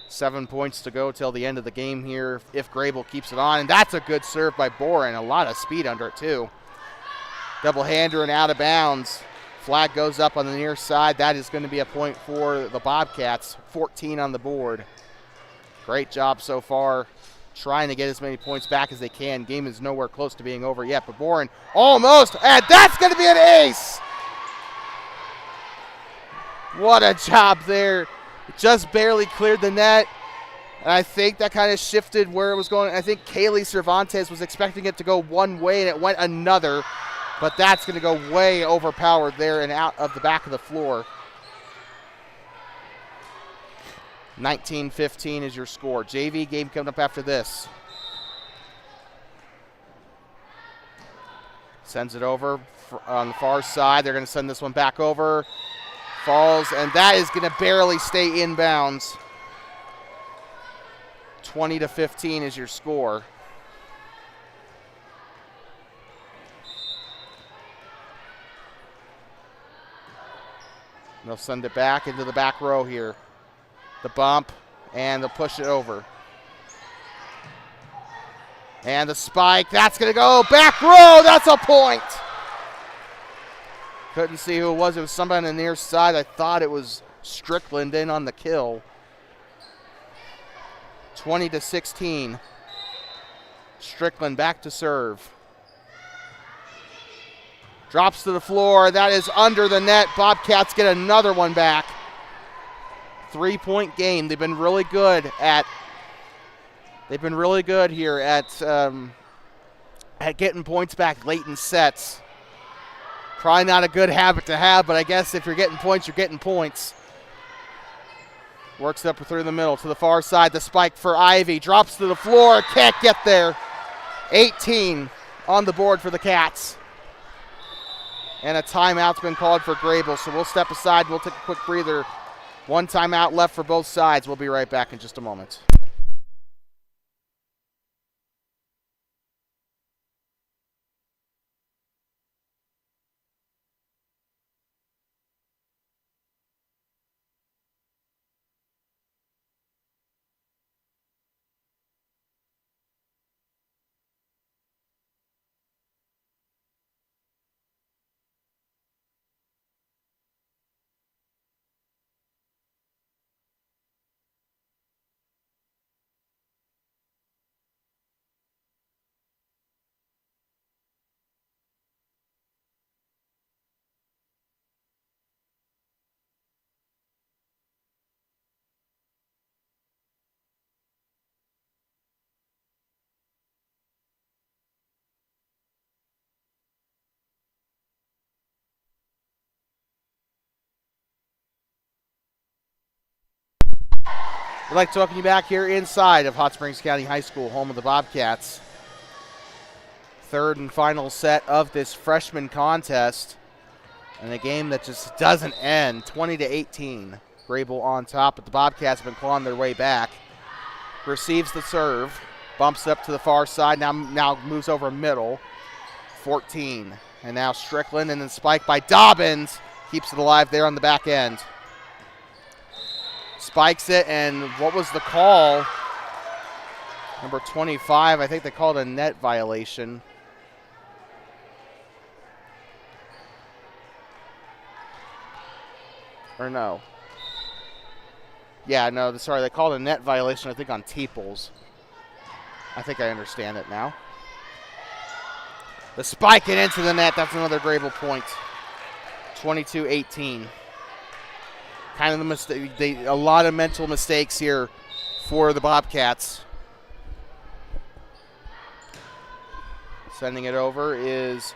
7 points to go till the end of the game here if Greybull keeps it on. And that's a good serve by Boren. A lot of speed under it too. Double-hander and out of bounds. Flag goes up on the near side. That is going to be a point for the Bobcats. 14 on the board. Great job so far, trying to get as many points back as they can. Game is nowhere close to being over yet, but Boren almost, and that's going to be an ace! What a job there. Just barely cleared the net, and I think that kind of shifted where it was going. I think Kaylee Cervantes was expecting it to go one way, and it went another, but that's going to go way overpowered there and out of the back of the floor. 19-15 is your score. JV game coming up after this. Sends it over on the far side. They're going to send this one back over. Falls, and that is going to barely stay inbounds. 20-15 is your score. They'll send it back into the back row here. The bump, and they'll push it over. And the spike, that's going to go back row. That's a point. Couldn't see who it was. It was somebody on the near side. I thought it was Strickland in on the kill. 20-16. Strickland back to serve. Drops to the floor. That is under the net. Bobcats get another one back. 3-point game. They've been really good here at getting points back late in sets. Probably not a good habit to have, but I guess if you're getting points, you're getting points. Works up through the middle to the far side. The spike for Ivy. Drops to the floor. Can't get there. 18 on the board for the Cats. And a timeout's been called for Greybull, so we'll step aside. We'll take a quick breather. One timeout left for both sides. We'll be right back in just a moment. I'd like to welcome you back here inside of Hot Springs County High School, home of the Bobcats. Third and final set of this freshman contest. And a game that just doesn't end. 20-18. Greybull on top, but the Bobcats have been clawing their way back. Receives the serve. Bumps it up to the far side. Now moves over middle. 14. And now Strickland, and then spiked by Dobbins. Keeps it alive there on the back end. Spikes it, and what was the call? Number 25, I think they called a net violation. Or no. Yeah, no, sorry, they called a net violation, I think, on Teeples. I think I understand it now. The spike it into the net, that's another Greybull point. 22-18. Kind of the mistake, a lot of mental mistakes here for the Bobcats. Sending it over is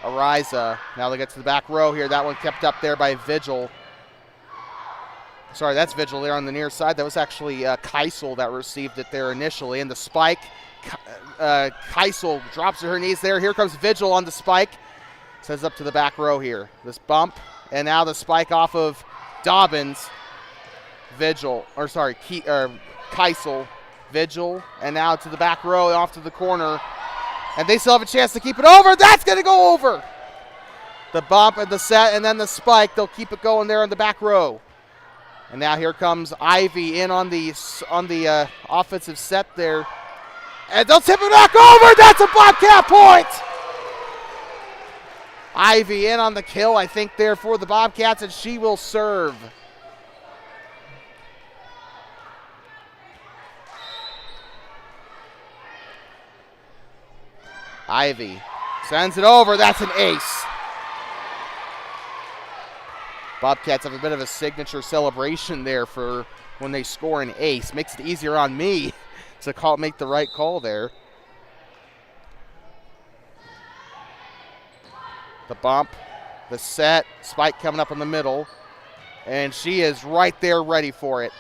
Ariza. Now they get to the back row here. That one kept up there by Vigil. Sorry, that's Vigil there on the near side. That was actually Keisel that received it there initially. And the spike, Keisel drops to her knees there. Here comes Vigil on the spike. Sends up to the back row here. This bump, and now the spike off of Dobbins. Keisel. Vigil, and now to the back row, off to the corner. And they still have a chance to keep it over. That's going to go over. The bump and the set, and then the spike. They'll keep it going there in the back row. And now here comes Ivy in on the offensive set there. And they'll tip it back over. That's a Bobcat point. Ivy in on the kill, I think, there for the Bobcats, and she will serve. Ivy sends it over. That's an ace. Bobcats have a bit of a signature celebration there for when they score an ace. Makes it easier on me to make the right call there. The bump, the set, spike coming up in the middle, and she is right there ready for it.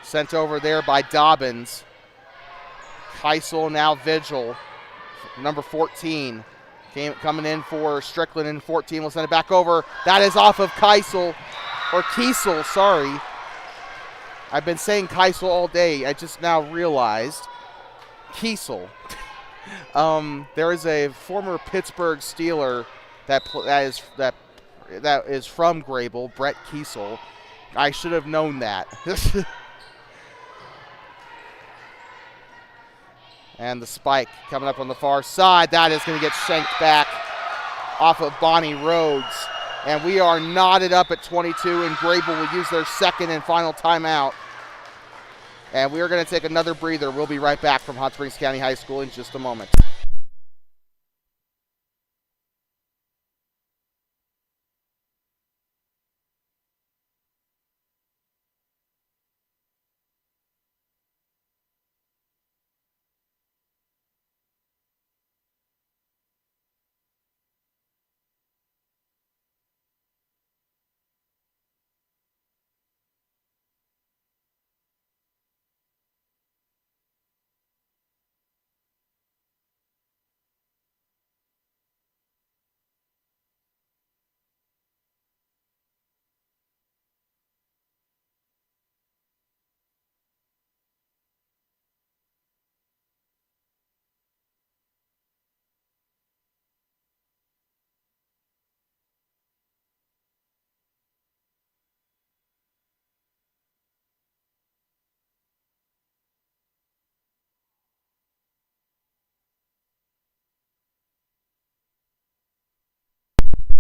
Sent over there by Dobbins. Keisel, now Vigil, number 14. Coming in for Strickland in 14. We'll send it back over. That is off of Keisel, sorry. I've been saying Keisel all day. I just now realized Keisel. There is a former Pittsburgh Steeler that is from Greybull, Brett Keisel. I should have known that. And the spike coming up on the far side. That is going to get shanked back off of Bonnie Rhodes. And we are knotted up at 22, and Greybull will use their second and final timeout. And we are going to take another breather. We'll be right back from Hot Springs County High School in just a moment.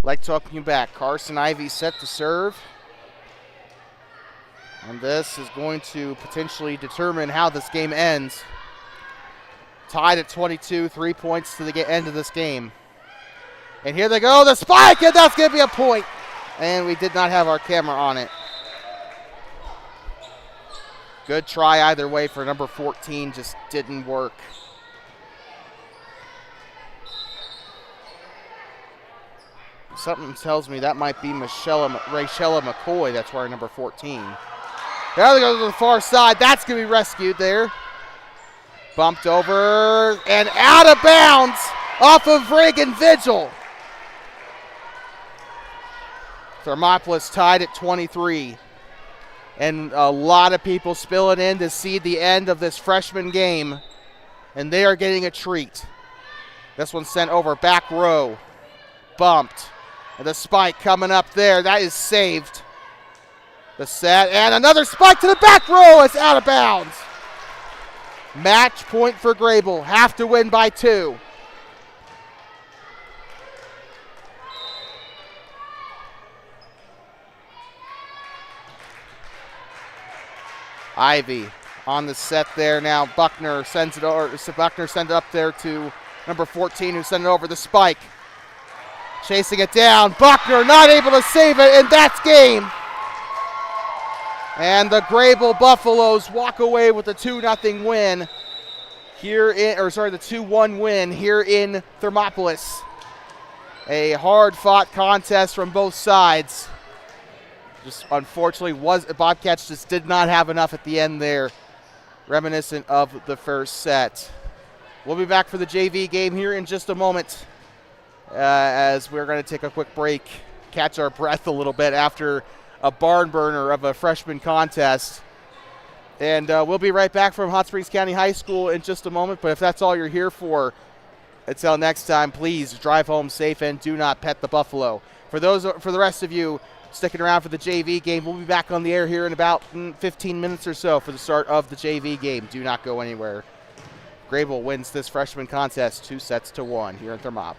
Like talking you back, Carson Ivy set to serve. And this is going to potentially determine how this game ends. Tied at 22, 3 points to the end of this game. And here they go, the spike, and that's going to be a point. And we did not have our camera on it. Good try either way for number 14, just didn't work. Something tells me that might be Rachella McCoy. That's wearing number 14. There they go to the far side. That's going to be rescued there. Bumped over and out of bounds off of Reagan Vigil. Thermopolis tied at 23. And a lot of people spilling in to see the end of this freshman game. And they are getting a treat. This one sent over back row. Bumped. And the spike coming up there. That is saved. The set. And another spike to the back row. It's out of bounds. Match point for Greybull. Have to win by 2. Ivy on the set there now. Buckner sends it over. Buckner sends it up there to number 14 who sent it over. The spike. Chasing it down. Buckner not able to save it, and that's game. And the Greybull Buffaloes walk away with a 2-0 win here in, the 2-1 win here in Thermopolis. A hard-fought contest from both sides. Just unfortunately, Bobcats just did not have enough at the end there, reminiscent of the first set. We'll be back for the JV game here in just a moment. as we're going to take a quick break, catch our breath a little bit after a barn burner of a freshman contest. And we'll be right back from Hot Springs County High School in just a moment. But if that's all you're here for, until next time, please drive home safe and do not pet the buffalo. For the rest of you sticking around for the JV game, we'll be back on the air here in about 15 minutes or so for the start of the JV game. Do not go anywhere. Greybull wins this freshman contest 2-1 here in Thermop.